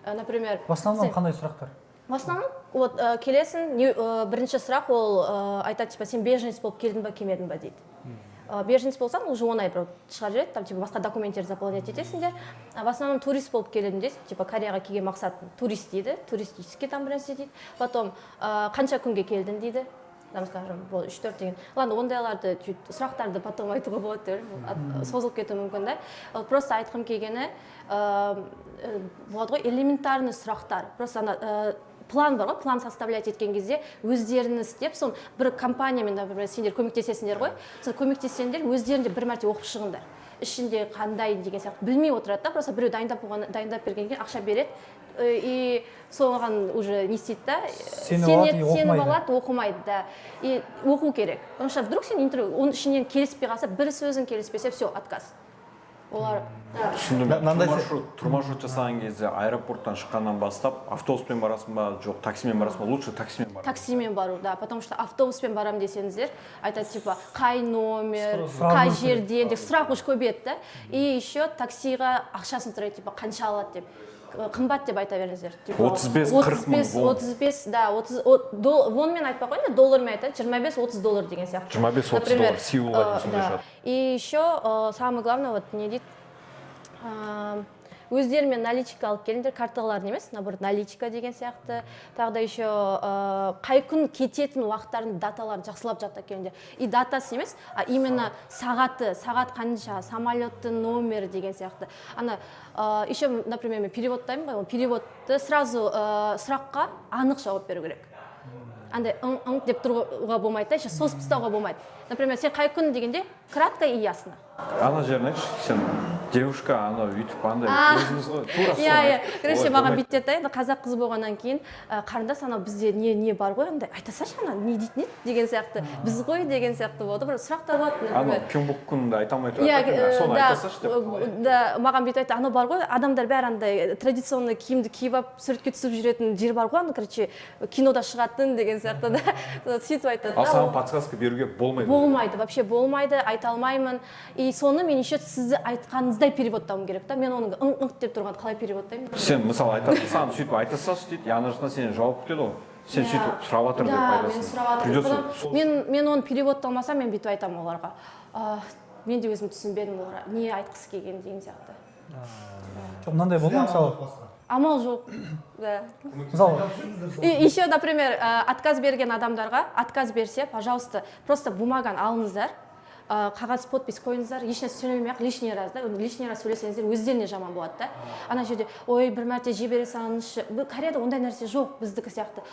Например, в основном қандай сұрақтар? В основном, вот келесің, бірінші сұрақ ол айтады, типа, сен беженец болып келдің ба, келмедің ба дейді. Беженец болсаң, уже оңай бір шығар жүреді, там типа басқа документтерді заполнять етесіңдер. В основном турист болып келедім дейсің, типа Кореяға келген мақсат турист дейді, туристический там бір нәрсе дейді. Потом қанша күнге келдің дейді. Там скажем, 3-4 деген. Ладно, ондайларды сұрақтарды потом айтуға болады деп, созылып кетуі мүмкін да. Просто айтқым келгені болады ғой, элементарный сұрақтар. Просто план бар ғой, план составлять еткен кезде өздерін істеп, сон бір компаниямен, например, сендер көмектесесіңдер ғой, сон көмектессеңдер өздерінде бір мәрте оқып шығыңдар. Ішінде қандай деген сияқты білмей отырады да, просто біреу дайындап бергенге ақша береді, и соған уже не істейді да, сеніп алады, оқымайды да, и оқу керек. Потому что вдруг сен интервью, оның ішінен келіспей қалса, бір сөзің келіспесе, все, отказ. Олар түсіндім. Турмаршрут жасаған кезде аэропорттан шыққаннан бастап автобуспен барасың ба, жоқ таксимен барасың ба? Лучше таксимен бару. Таксимен бару, да, потому что автобуспен барам десеңіздер, айтады типа қай номер, қай жерден деп сұрақ уж көбейеді да. И еще таксиға ақшасын сұрайды, типа қанша алады деп. Қымбат деп айта беріңіздер. 35-40 мың вон. 35, да, вонмен айтпай қойыңдар, доллармен айтады, 25-30 доллар деген сияқты. 25-30 доллар Сеулға дейін сондай. И еще самое главное, вот не дейді, өздерімен наличка алып келіңдер, карталарын емес, наоборот, наличка деген сияқты. Тағы да еще қай күн кететін уақыттарын, даталарын жақсылап жаттап келіңдер. И датасы емес, а именно сағат қанша, самолеттің номері деген сияқты. Ана еще, например, мен переводтаймын ғой, переводты сразу сұраққа анық жауап беру керек. Андай деп тұруға болмайды, еще созып тастауға болмайды. Например, сен қай күн дегенде кратко и ясно. Ана жерін айтшы, сен девушка, ана үйтіп андай өзіңіз ғой, тура соны. Иә, короче, маған бүйтеді да, енді қазақ қыз болғаннан кейін, қарындас анау бізде не бар ғой, андай айта салшы ана не дейтін еді деген сияқты, біз ғой деген сияқты болды. Бір сұрақтар болады, например. Ана Пюмбуккунды айта алмай тұрады, соны айта салшы деп. Да, маған бүйтіп айтты, ана бар ғой, адамдар бәрі андай традиционный киімді киіп алып суретке түсіп жүретін жер бар ғой, ана короче кинода шығатын деген сияқты да. Сөйтіп айтады. Ал саған подсказка беруге болмайды. Болмайды, вообще болмайды, айта алмаймын. И соны мен еще сізді айтқаныңыздай переводтауым керек та. Мен оның ыңқ деп тұрған қалай переводтаймын? Сен мысалы айтасың, саған сөйтіп айта салшы дейді, яғни жақтан сен жауап күтеді ғой. Сен сөйтіп сұрап жатыр деп айтасың. Мен оны переводталмасам, мен бүйтіп айтамын оларға. Мен де өзім түсінбедім оларға, не айтқысы келген деген сияқты. Жоқ, мынандай болды мысалы. Амал жоқ. Мысалы, еще, например, отказ берген адамдарға, отказ берсе, пожалуйста, просто бумаганы алыңыздар, қағаз подпись қойыңыздар, ешнәрсе сөйлемей-ақ лишний раз сөйлесеңіздер өздеріне жаман болады да. Ана жерде, ой, бір мәрте жібере салыңызшы. Кореяда ондай нәрсе жоқ, біздікі сияқты.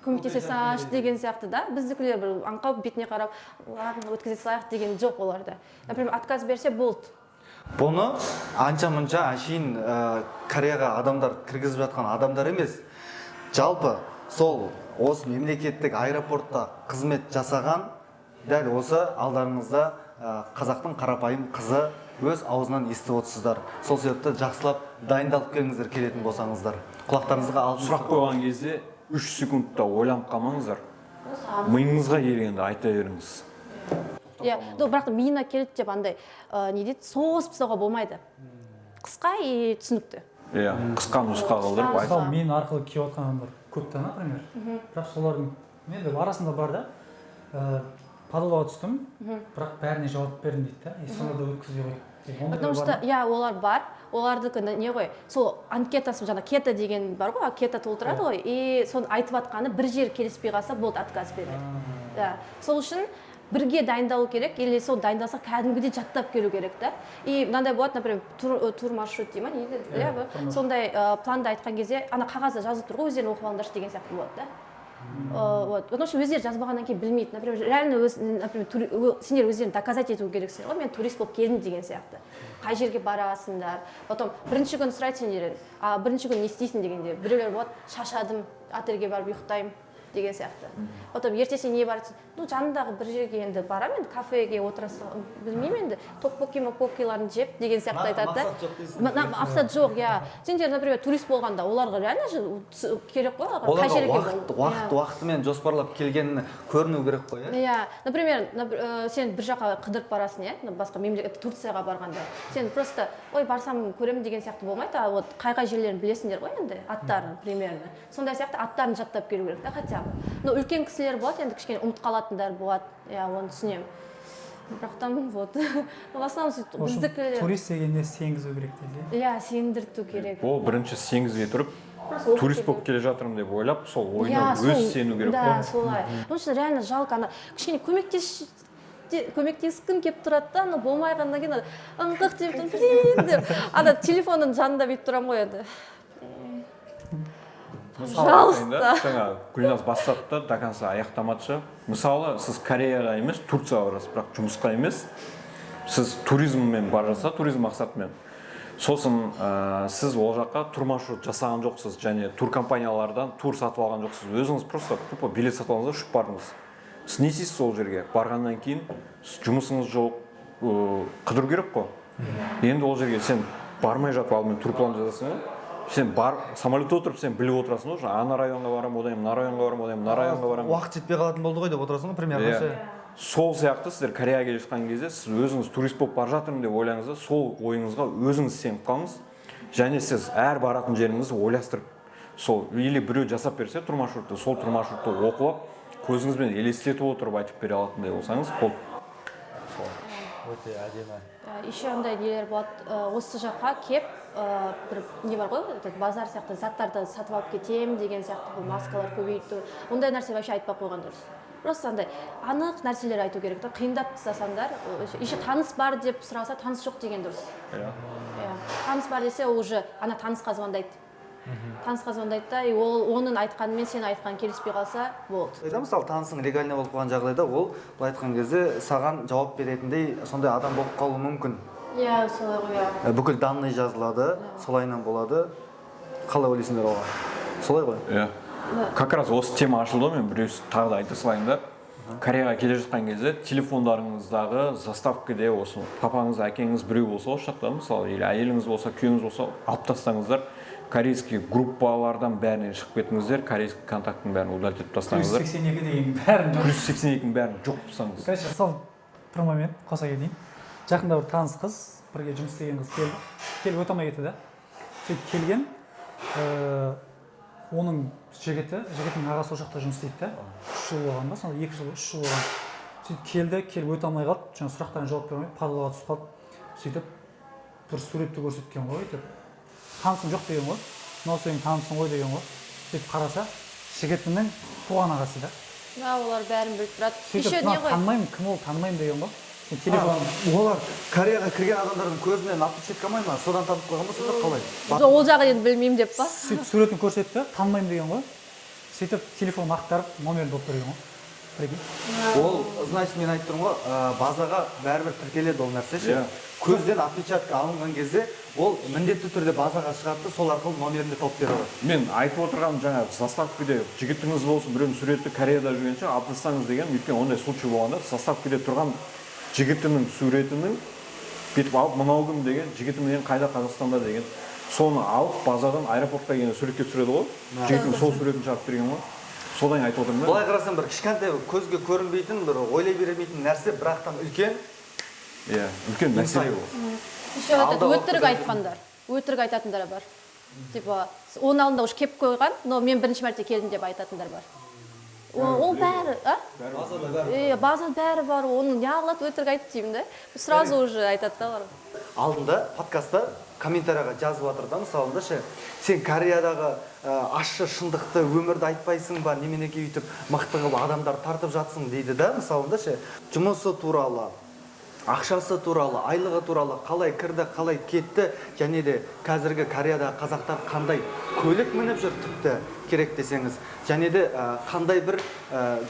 Көмектесе салшы деген сияқты да. Біздікілер бір аңқау бетіне қарап, өткізе салайық деген жоқ оларда. Например, отказ берсе болды. Бұны анша-мұнша әшейін Кореяға адамдар кіргізіп жатқан адамдар емес. Жалпы сол осы мемлекеттік аэропортта қызмет жасаған, дәл осы алдарыңызда қазақтың қарапайым қызы өз аузынан естіп отырсыздар. Сол себепті жақсылап дайындалып келіңіздер келетін болсаңыздар. Құлақтарыңызға алып сұрақ қойған кезде 3 секундта ойланып қалмаңыздар. Миыңызға келгенді айта беріңіз. иә бірақ миына келді деп андай не дейді созып тастауға болмайды. Қысқа и түсінікті. Иә, қысқа нұсқа қылдырып айтып. Мысалы мен арқылы келіп жатқан адамдар көп та, например. Бірақ солардың енді арасында бар да подолға түстім, бірақ бәріне жауап бердім дейді да. Сонда да өткізе қойды. Потому что олар бар, олардікі не ғой, сол анкетасы жаңа кета деген бар ғой, кета толтырады ғой, и соны айтып жатқаны бір жер келіспей қалса болды, отказ береді. Сол үшін бірге дайындалу керек, или сол дайындалса кәдімгідей жаттап келу керек да. И мынандай болады, например, тур маршрут дей ма, не дейді, сондай планды айтқан кезде ана қағазда жазылып тұр ғой, өздерің оқып алыңдаршы деген сияқты болады да. Вот, потому что өздері жазбағаннан кейін білмейді. Например, реально сендер өздерін доказать ету керексіңдер ғой, мен турист болып келдім деген сияқты. Қай жерге барасыңдар, потом бірінші күн сұрайды сендерден, бірінші күн не істейсің дегенде, біреулер болады, шашадым, отельге барып ұйықтаймын деген сияқты. Потом ертесіне не барасың? Ну, жанындағы бір жерге енді барамын, енді кафеге отырасың, білмеймін енді, топпоки-моппокиларын жеп деген сияқты айтады да. Мақсат жоқ, иә. Сендер, например, турист болғанда, оларға реально керек қой, қай жерге уақытымен жоспарлап келгенін көріну керек қой, иә? Иә, например, сен бір жаққа қыдырып барасың, иә, басқа мемлекет, Турцияға барғанда, сен просто, ой, барсам көремін деген сияқты болмайды, вот қай жерлерін білесіңдер ғой енді, аттарын примерно. Сондай сияқты аттарын жаттап келу керек та, хотя бы. Но үлкен кісілер болады, енді кішкене ұмытып қалатындар болады, иә, оны түсінемін. Бірақтан, вот, в основном біздікілер... Турист дегенде сенгізу керек дейді. Иә, сендірту керек. Ол бірінші сенгізге тұрып, турист болып келе жатырмын деп ойлап, сол ойына өз сену керек. Да, солай. Потому что реально жалко, ана кішкене көмектескім келіп тұрады да, ана болмай қалғаннан кейін ыңқық деп, блин деп, ана телефонның жанында бүйтіп тұрамын ғой енді. Пожалуйста. Жаңа Гүлназ бастады да, до конца аяқтамадшы. Мысалы, сіз Кореяға емес, Турцияға барасыз, бірақ жұмысқа емес. Сіз туризммен бара жатса, туризм мақсатымен. Сосын сіз ол жаққа тур маршрут жасаған жоқсыз, және тур компаниялардан тур сатып алған жоқсыз. Өзіңіз просто тупо билет сатып алыңыз да ұшып бардыңыз. Сіз не істейсіз сол жерге? Барғаннан кейін жұмысыңыз жоқ, қыдыру керек қой. Енді ол жерге сен бармай жатып алдымен тур план жазасың ғой. Сен бар, самолетте отырып сен біліп отырасың ғой, ана районға барам, одан мына районға барам, одан мына районға барам. Уақыт жетпей қалатын болды ғой деп отырасың ғой, примерно. Сол сияқты сіздер Кореяға келе жатқан кезде сіз өзіңіз турист болып бара жатырмын деп ойлаңыз да, сол ойыңызға өзіңіз сеніп қалыңыз. Және сіз әр баратын жеріңізді ойластырып, сол или біреу жасап берсе тур маршрутты, сол тур маршрутты оқып, көзіңізбен елестетіп отырып айтып бере алатындай болсаңыз, бұл Өте әдемі. Еще андай нелер болады, осы жаққа кеп, бір не бар ғой, базар сияқты заттарды сатып алып кетем деген сияқты, бұл маскалар көбейту. Ондай нәрсе вообще айтпай қойған дұрыс. Просто андай анық нәрселер айту керек та, қиындап тастасаңдар, еще таныс бар деп сұраса, таныс жоқ деген дұрыс. Таныс бар десе, ол уже ана танысқа звондайды. Танысқа звондайды да, оның айтқанымен сен айтқан келіспей қалса, болды. Мысалы, танысың легальный болып қалған жағдайда, ол былай айтқан кезде саған жауап беретіндей сондай адам болып қалуы мүмкін. Иә, солай ғой. Бүкіл данный жазылады, солайынан болады. Қалай ойлайсыңдар оған? Солай ғой? Иә. Как раз осы тема ашылды, мен біреу тағы да айта салайын да. Кореяға келе жатқан кезде телефондарыңыздағы заставкаде осы папаңыз, әкеңіз біреу болса, осы жақта мысалы, или әйеліңіз болса, күйеуіңіз болса, алып тастаңыздар. Корейский группалардан бәрінен шығып кетіңіздер, корейский контакттың бәрін удалить етіп тастаңыздар. 82 деген бәрін. 82-дің бәрін жоқ қылсаңыз. Короче, сол бір момент қоса кетейін. Жақында бір таныс қыз, бірге жұмыс істеген қыз келіп өте алмай кетті да. Сөйтіп келген, оның жігітінің ағасы ол жақта жұмыс істейді да. 3 жыл болған ба, сонда 2 жыл, 3 жыл болған. Сөйтіп келіп өте алмай қалды, жаңа сұрақтарына жауап бере алмай, падалға түсіп қалды. Сөйтіп бір суретті көрсеткен ғой деп. Танысың жоқ деген ғой, мынау сенің танысың ғой деген ғой. Сөйтіп қараса, жігітінің туған ағасы да. Олар бәрін біліп тұрады. Сөйтіп танымаймын, кім ол танымаймын деген ғой. Олар Кореяға кірген адамдардың көзінен отпечатка алмай ма? Содан танып қойған ба, сонда қалай? Ол жағы енді білмеймін деп па? Сөйтіп суретін көрсетті, танымаймын деген ғой. Сөйтіп телефон ақтарып, номерін болып берген ғой. Ол, значит, мен айтып тұрмын ғой, базаға бәрібір тіркеледі ол нәрсе ше. Көзден отпечатка алынған кезде, ол міндетті түрде базаға шығарды, сол арқылы номерінде тауып береді. Мен айтып отырғаным жаңа заставкаде жігітіңіз болсын, біреудің суреті Кореяда жүргенше алып тастаңыз деген, өйткені ондай случай болғанда, заставкаде тұрған жігітінің суретінің бүйтіп алып мынау кім деген, жігітімнен қайда Қазақстанда деген. соны алып базадан аэропортқа келгенде суретке түсіреді ғой жігітім сол суретін шығарып берген ғой содан айтып отырмын да былай қарасаң бір кішкентай көзге көрінбейтін бір ойлай бермейтін нәрсе бірақтан үлкен иә үлкен мәселе ол еще өтірік айтқандар өтірік айтатындар бар типа оның алдында уже келіп қойған но мен бірінші мәрте келдім деп айтатындар бар ол бәрі базада бәрі бар оны неғылады өтірік айтты деймін да сразу уже айтады да олар алдында подкастта комментарийға жазып жатыр да мысалы да ше сен Кореядағы ащы шындықты өмірді айтпайсың ба неменеге өйтіп мықты қылып адамдар тартып жатсың дейді да мысалы да ше жұмысы туралы ақшасы туралы айлығы туралы қалай кірді қалай кетті және де қазіргі Кореядағы қазақтар қандай көлік мініп жүр тіпті керек десеңіз және де қандай бір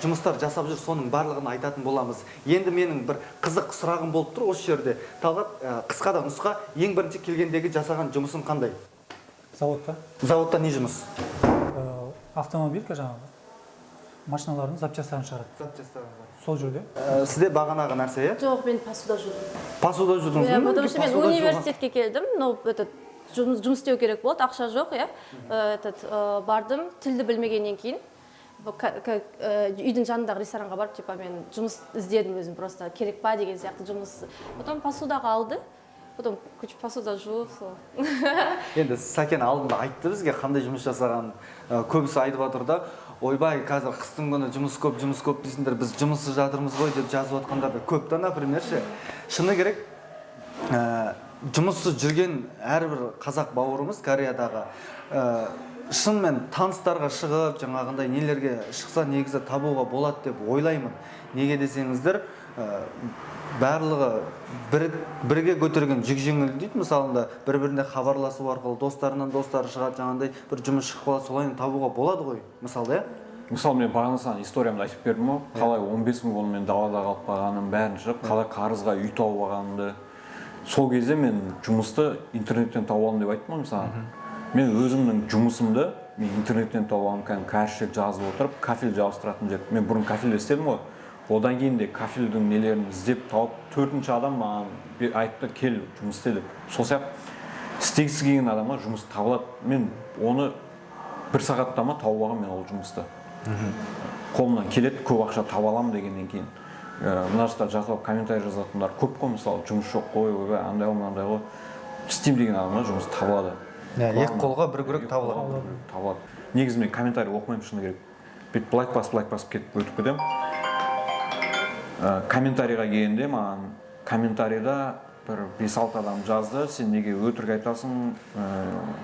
жұмыстар жасап жүр соның барлығын айтатын боламыз енді менің бір қызық сұрағым болып тұр осы жерде Талғат қысқа да нұсқа ең бірінші келгендегі жасаған жұмысың қандай заводта не жұмыс автомобилька жаңағы машиналардың запчастарын шығарады сол жерде сізде бағанағы нәрсе иә жоқ мен посуда жудым посуда жудыңыз ба потому что мен университетке келдім но этот жұмыс істеу керек болды ақша жоқ иә этот бардым тілді білмегеннен кейін үйдің жанындағы ресторанға барып типа мен жұмыс іздедім өзім просто керек па деген сияқты жұмыс потом посудаға алды потом посуда жуып сол енді Сәкен алдында айтты бізге қандай жұмыс жасағанын көбісі айтып жатыр да ойбай қазір қыстың күні жұмыс көп дейсіңдер біз жұмыссыз жатырмыз ғой деп жазып жатқандар да көп та например ше шыны керек жұмыссыз жүрген әрбір қазақ бауырымыз Кореядағы шынымен таныстарға шығып жаңағындай нелерге шықса негізі табуға болады деп ойлаймын неге десеңіздер барлығы бірге көтерген жүк жеңіл дейді мысалында бір-біріне хабарласу арқылы достарынан достары шығады жаңағындай бір жұмыс шығып қалады солай табуға болады ғой мысалы иә мысалы мен бағана саған историямды айтып бердім ғой қалай 15 күн бойы мен далада қалып қалғаным бәрін шығып қалай қарызға үй тауып алғанымды сол кезде мен жұмысты интернеттен тауып алдым деп айттым ғой саған мен өзімнің жұмысымды мен интернеттен тауып алдым кәдімгі кәрішек жазып отырып кафель жабыстыратын жер мен бұрын кафельде істедім ғой одан кейін де кафельдің нелерін іздеп тауып төртінші адам маған айтты кел жұмыс істе деп сол сияқты істегісі келген адамға жұмыс табылады мен оны бір сағатта ма тауып алғанмын мен ол жұмысты қолымнан келеді көп ақша таба аламын дегеннен кейін мына жақта жатып комментарий жазатындар көп қой мысалы жұмыс жоқ қой ойбай андай ғой мынандай ғой істеймін деген адамға жұмыс табылады екі қолға бір күрек табылады негізі мен комментарий оқымаймын шыны керек бүйтіп лайк басып кетіп өтіп кетемін комментарийға келгенде маған комментарийда бір 5-6 адам жазды сен неге өтірік айтасың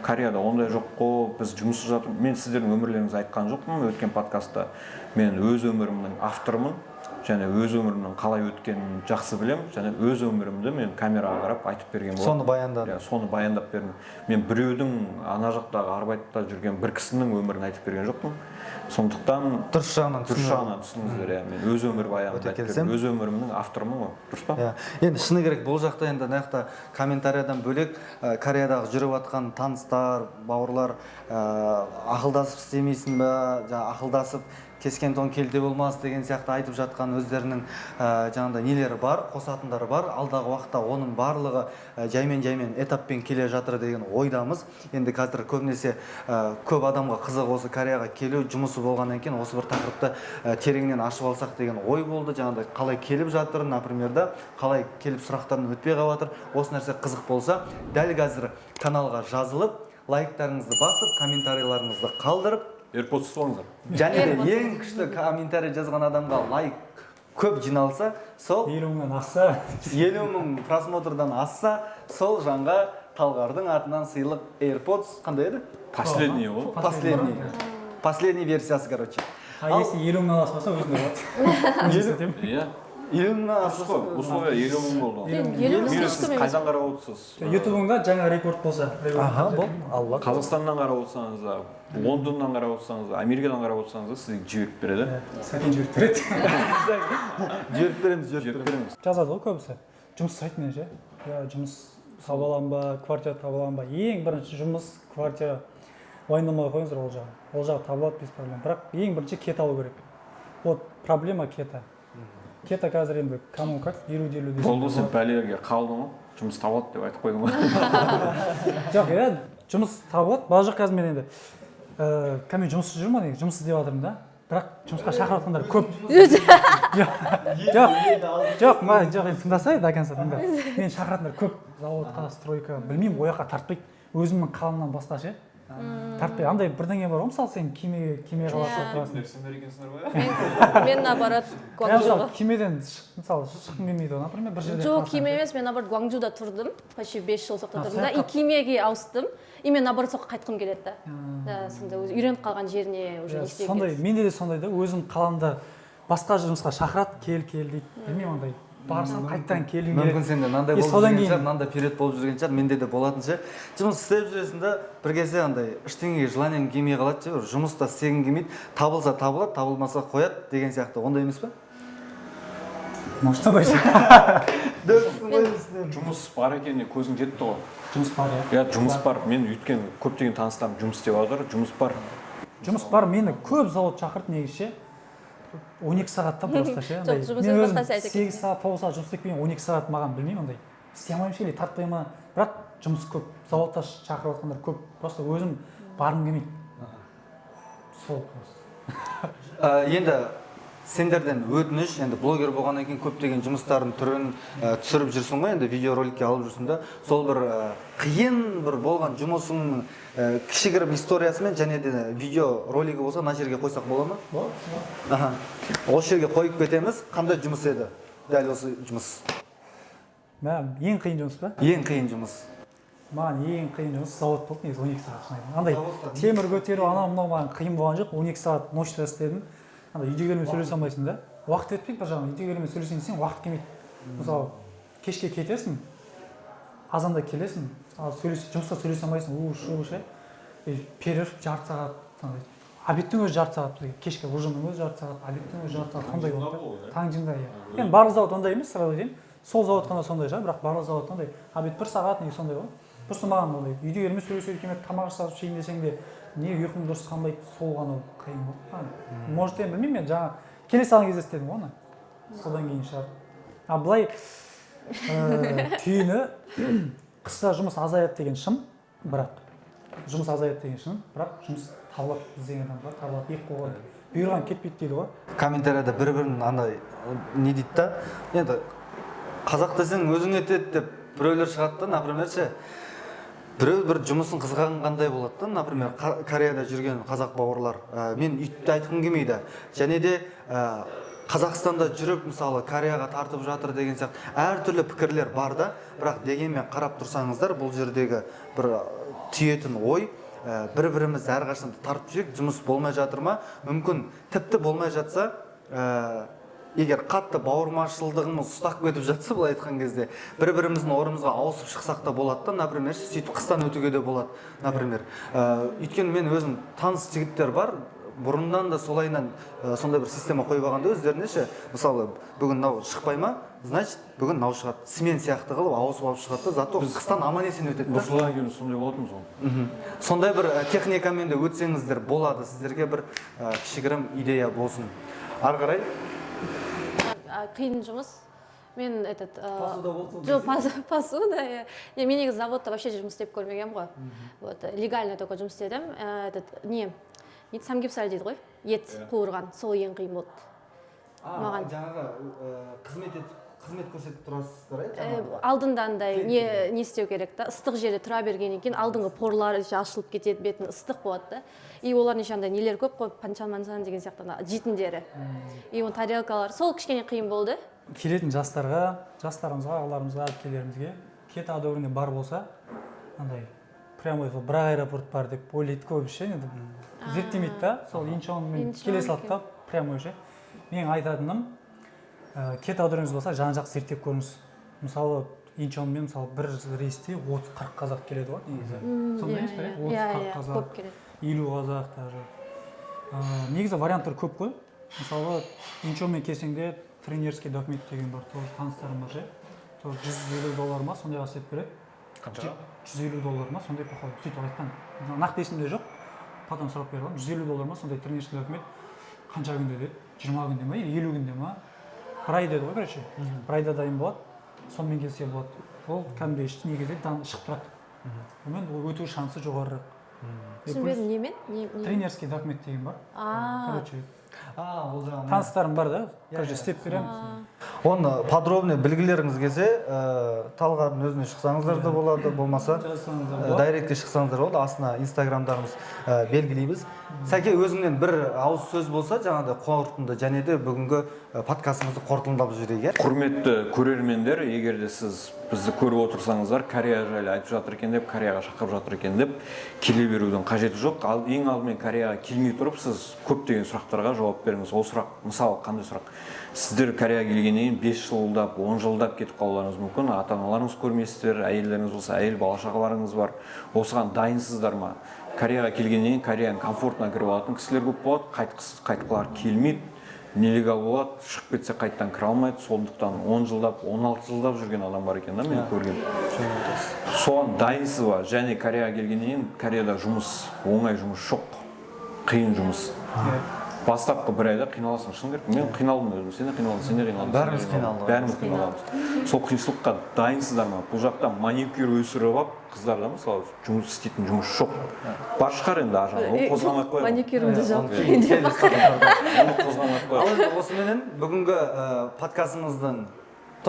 Кореяда ондай жоқ қой біз жұмыссыз жатырмыз мен сіздердің өмірлеріңізді айтқан жоқпын өткен подкастта мен өз өмірімнің авторымын және өз өмірімнің қалай өткенін жақсы білемін және өз өмірімді мен камераға қарап айтып берген боламын соны баяндадым соны баяндап бердім мен біреудің ана жақтағы арбайтта жүрген бір кісінің өмірін айтып берген жоқпын сондықтан дұрыс жағынан түсініңіздер иә мен өз өмір баянымды айтып бердім өз өмірімнің авторымын ғой дұрыс па енді шыны керек бұл жақта енді мына жақта комментарийдан бөлек Кореядағы жүріп жатқан таныстар бауырлар ақылдасып істемейсің ба жаңағы ақылдасып кескен тон келте болмас деген сияқты айтып жатқан өздерінің жаңағыдай нелері бар қосатындары бар алдағы уақытта оның барлығы жаймен этаппен келе жатыр деген ойдамыз енді қазір көбінесе көп адамға қызық осы Кореяға келу жұмысы болғаннан кейін осы бір тақырыпты тереңнен ашып алсақ деген ой болды жаңағыдай қалай келіп жатыр например да қалай келіп сұрақтардан өтпей қалып жатыр осы нәрсе қызық болса дәл қазір каналға жазылып лайктарыңызды басып комментарийларыңызды қалдырып AirPods ұстап алыңыздар және де ең күшті комментарий жазған адамға лайк көп жиналса сол 50 мыңнан асса 50 мың просмотрдан асса сол жанға Талғардың атынан сыйлық AirPods қандай еді? Последний ғой Последний версиясы короче если 50 мыңнан аспаса өзіне болады иә 50 мыңнан асса условия 50 мың болды сіз қайдан қарап отырсыз ютубыңда жаңа рекорд болса бол алла Қазақстаннан қарап отырсаңыз да Лондоннан қарап отырсаңыз да Америкадан қарап отырсаңыз да сізге жіберіп береді Сәкен жіберіп береді жіберіп береміз жазады ғой көбісі жұмыс сайтынан ше жұмыс таба аламын ба квартира таба аламын ба ең бірінші жұмыс квартира уайымдамай қойыңыздар ол жағы табылады без проблем бірақ ең бірінші кет алу керек вот проблема кета қазір енді кому как елу болды сен бәлеге қалдың ғой жұмыс табылады деп айтып қойдың ғой жоқ жұмыс табылады. бала жоқ қазір мен енді кәдімгі жұмыссыз жүрмін ғой, жұмыс іздеп жатырмын да. Бірақ жұмысқа шақырып жатқандар көп. Жоқ, енді тыңдасай, до конца тыңда. Мен шақыратындар көп, заводқа, стройка, білмеймін, ол жаққа тартпайды. Өзімнің қаламнан басқа ше. Тартпайды. Андай бірдеңе бар ғой, мысалы сен кеме қаласың тұрасың. Мен наоборот Гуанчжоуға. Кемеден мысалы шыққым келмейді ғой, например, бір жерде. Жоқ, кеме емес, мен наоборот Гуанчжоуда тұрдым, почти 5 жыл соқта тұрдым да, и кемеге ауыстым. И мен наоборот соққа қайтқым келеді да. Да, сондай үйреніп қалған жеріне уже не істеу сондай, менде де сондай да, өзім қаламда басқа жұмысқа шақырады, кел дейді. Білмеймін ондай. Барсам қайттан келгім келеді. Мүмкін сенде мынандай болып жүрген шығар, мынандай период болып жүрген шығар, менде де болатын ше. Жұмыс істеп жүресің да, бір кезде андай ештеңеге желаниең келмей қалады ше, жұмыста істегің келмейді, табылса табылады, табылмаса қояды деген сияқты. Ондай емес пе? Может, солай. Жұмыс бар екеніне көзің жетті ғой. Жұмыс бар, иә. Иә, жұмыс бар. Мен өйткені көптеген таныстарым жұмыс істеп жатыр, жұмыс бар. Жұмыс бар, мені көп завод шақырды негізі. 12 сағатта просто ше. Мен өзім 8 сағат, 9 сағат жұмыс істеп 12 сағат маған білмеймін ондай. Істей алмаймын ше, тартпай ма. Бірақ жұмыс көп, заводта шақырып жатқандар көп. Просто өзім барғым келмейді. Сол просто. Енді сендерден өтініш, енді блогер болғаннан кейін көптеген жұмыстардың түрін түсіріп жүрсің ғой, енді видеороликке алып жүрсің да, сол бір қиын бір болған жұмысыңның кішігірім историясымен және де видеоролигі болса, мына жерге қойсақ бола ма? Болады. Осы жерге қойып кетеміз. Қандай жұмыс еді? Дәл осы жұмыс. Ең қиын жұмыс па? Ең қиын жұмыс. Маған ең қиын жұмыс завод болды, негізі 12 сағат шынайын. Андай темір көтеру, анау мынау маған қиын болған жоқ, 12 сағат ночта істедім. Үйдегілермен сөйлесе алмайсың да. Уақыт өтпейді бір жағынан. Үйдегілермен сөйлесең десең уақыт келмейді. Мысалы, кешке кетесің, азанда келесің, жұмыста сөйлесе алмайсың, шу ше. Перерыв жарты сағат, обедтің өзі жарты сағат, кешкі ужинның өзі жарты сағат, обедтің өзі жарты сағат, сондай болды. Таңжында иә. Енді барлық завод ондай емес, сразу деймін. Сол завод қана сондай шығар, бірақ барлық завод ондай. Обед 1 сағат неге сондай ғой. Просто маған ондай үйдегілермен сөйлесуге келмеді, тамақ жасап ішейін десең де не ұйқым дұрыс қанбайды, сол ғана қиын болды. Может, енді білмеймін, мен жаңа келе салған кезде істедім ғой оны. Содан кейін шығар. Былай түйіні қыста жұмыс азаяды деген шын, бірақ жұмыс азаяды деген шын, бірақ жұмыс табылады іздеген адам бар, табылады, ек қойған. Бұйырған кетпейді дейді ғой. Комментарияда бір-бірін андай не дейді да, енді қазақ десең өзің етеді деп біреулер шығады да, например ше. Біреу бір жұмысын қызғанғандай болады да, например, Кореяда жүрген қазақ бауырлар. Мен үйтті айтқым келмейді. Және де Қазақстанда жүріп, мысалы, Кореяға тартып жатыр деген сияқты әртүрлі пікірлер бар да, бірақ дегенмен қарап тұрсаңыздар, бұл жердегі бір түйетін ой, бір-біріміз әрқашан тартып жүрек, жұмыс болмай жатыр ма? Мүмкін тіпті болмай жатса, егер қатты бауырмашылдығымыз ұстап кетіп жатса, былай айтқан кезде бір-біріміздің орнымызға ауысып шықсақ та болады да, например, сөйтіп қыстан өтуге де болады, например. Өйткені мен өзім таныс жігіттер бар, бұрыннан да солайынан сондай бір система қойып алғанда өздеріне ше, мысалы, бүгін мынау шықпай ма, значит, бүгін мынау шығады. Смен сияқты қылып ауысып алып шығады да, зато қыстан аман-есен өтеді да. Осылай кейін сондай болатынбыз ғой. Сондай бір техникамен де өтсеңіздер болады, сіздерге бір кішігірім идея болсын. Ары қарай қиын жұмыс. Мен посуда. Мен негізі заводта вообще жұмыс істеп көрмегенмін ғой. Вот, легально только жұмыс істедім. Самгипсаль дейді ғой, ет қуырған, сол ең қиын болды. Маған жаңағы қызмет көрсетіп тұрасыздар, алдында андай не істеу керек та, ыстық жерде тұра бергеннен кейін алдыңғы порлары ашылып кетеді, бетін ыстық болады да. И олар неше андай нелер көп қой, панчан-мансан деген сияқты жейтіндері. И оның тарелкалар, сол кішкене қиын болды. Келетін жастарымызға, ағаларымызға, әпкелерімізге кета дәуірінде бар болса, андай прямо бір аэропорт бар деп ойлайды көбісі, енді зерттемейді да, сол Инчонмен келе салды да, прямо ше. Мен айтатыным, кет аудиторияңыз болса, жан-жақ зерттеп көріңіз. Мысалы, Инчонмен мысалы бір рейсте 30-40 қазақ келеді ғой, негізі. Сондай емес пе? 30-40 қазақ, 50 қазақ даже. Негізі варианттар көп қой. Мысалы, Инчонмен келсеңде тренерский документ деген бар, таныстарым бар ше. $150 ма, сондайға істеп береді. Қанша? $150 ма, сондай походу. Сөйтіп айтқан. Нақты есімде жоқ. Потом сұрап бердім. $150 ма, сондай тренерский документ. Қанша күнде деді? 20 күнде ма, 50 күнде ма? Бір ай деді ғой, короче. Бір айда дайын болады. Сонымен келсе болады. Ол кәдімгідей негізі шығып тұрады. Мен өту шансы жоғарырақ. түсінбедім немен Тренерский документ деген бар. Короче, ол жаңағы таныстарым бар да, короче, істеп беремін. оны подробный білгілеріңіз келсе талғардың өзіне шықсаңыздар да болады, болмаса дайректке шықсаңыздар болады, астына инстаграмдарымыз белгілейміз. Сәке, өзіңнен бір ауыз сөз болса жаңағыдай қорытынды және де бүгінгі подкастымызды қорытындылап жіберейік. Құрметті көрермендер, егер де сіз бізді көріп отырсаңыздар, Корея жайлы айтып жатыр екен деп, Кореяға шақырып жатыр екен деп келе берудің қажеті жоқ. Ең алдымен Кореяға келмей тұрып, сіз көптеген сұрақтарға жауап беріңіз. Ол сұрақ, мысалы, қандай сұрақ? Сіздер Кореяға келгеннен 5 жылдап, 10 жылдап кетіп қалуларыңыз мүмкін. Ата-аналарыңыз көрмейсіздер, әйелдеріңіз болса, әйел бала-шағаларыңыз бар. Осыған дайынсыздар ма? Кореяға келгеннен Кореяның комфортына кіріп алатын кісілер көп болады, қайтқылар келмейді. Нелегал болады, шығып кетсе қайттан кіре алмайды. Сондықтан 10 жылдап, 16 жылдап жүрген адам бар екен да, мен көрген. Соған дайынсыз ба? Және Кореяға келгеннен Кореяда жұмыс, оңай жұмыс жоқ, қиын жұмыс. Бастапқы бір айда қиналасың, шын керек. Мен қиналдым өзім, сен де қиналдың, сен де қиналдың. Бәріміз қиналдық. Бәріміз қиналамыз. Сол қиыншылыққа дайынсыздар ма? Бұл жақта маникюр өсіріп алып, қыздарда мысалы жұмыс істейтін жұмыс жоқ. Бар шығар енді ажал, оны қозғамай қояйық. маникюрімді жоқ Оны қозғамай қояйық. Ал енді осыменен бүгінгі подкастымыздың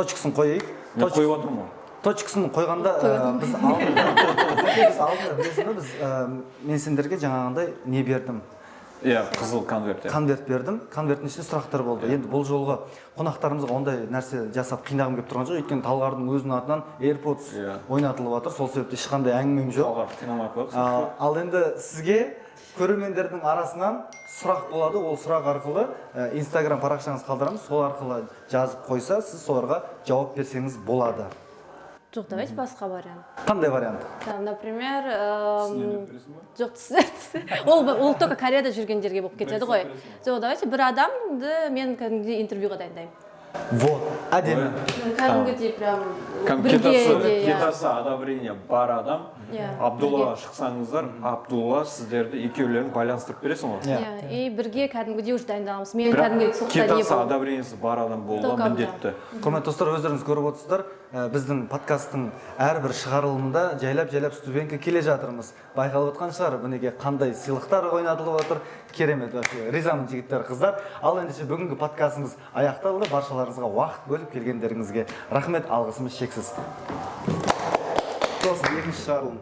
точкасын қойайық. Мен қойып отырмын ғой. Точкасын қойғанда біз алдында білесің бе, мен сендерге жаңағындай не бердім? Иә, қызыл конверт. Конверт бердім. Конверттің ішінде сұрақтар болды. Енді бұл жолғы қонақтарымызға ондай нәрсе жасап қинағым келіп тұрған жоқ. Өйткені Талғардың өзінің атынан AirPods ойнатылып жатыр. Сол себепті ешқандай әңгімем жоқ. Талғарды қинамай қояйық. Ал енді сізге көрермендердің арасынан сұрақ болады. Ол сұрақ арқылы Instagram парақшаңыз қалдырамыз. Сол арқылы жазып қойса, сіз соларға жауап берсеңіз болады. жоқ, давайте басқа вариант. Қандай вариант? Там, например, жоқ, ол только Кореяда жүргендерге болып кетеді ғой. Жоқ, давайте бір адамды мен кәдімгідей интервьюға дайындаймын. Вот, әдемі. Кәдімгідей прям кетасы одобрение бар адам. Абдуллаға шықсаңыздар, Абдулла сіздерді екеулерін байланыстырып бересің ғой. И бірге кәдімгідей уже дайындаламыз. Мен кәдімгідей сұлтан не кетасы одобрениесі бар адам болуға міндетті. Құрметті достар, өздеріңіз көріп отырсыздар, біздің подкасттың әрбір шығарылымында жайлап студентке келе жатырмыз. Байқалып отқан шығар, мінеке қандай сыйлықтар ойнатылып отыр. Керемет, ризамын жігіттер, қыздар. Ал ендеше бүгінгі подкастымыз аяқталды. Баршаларыңызға уақыт бөліп келгендеріңізге рахмет, алғысымыз шексіз. Екінші шығарылым.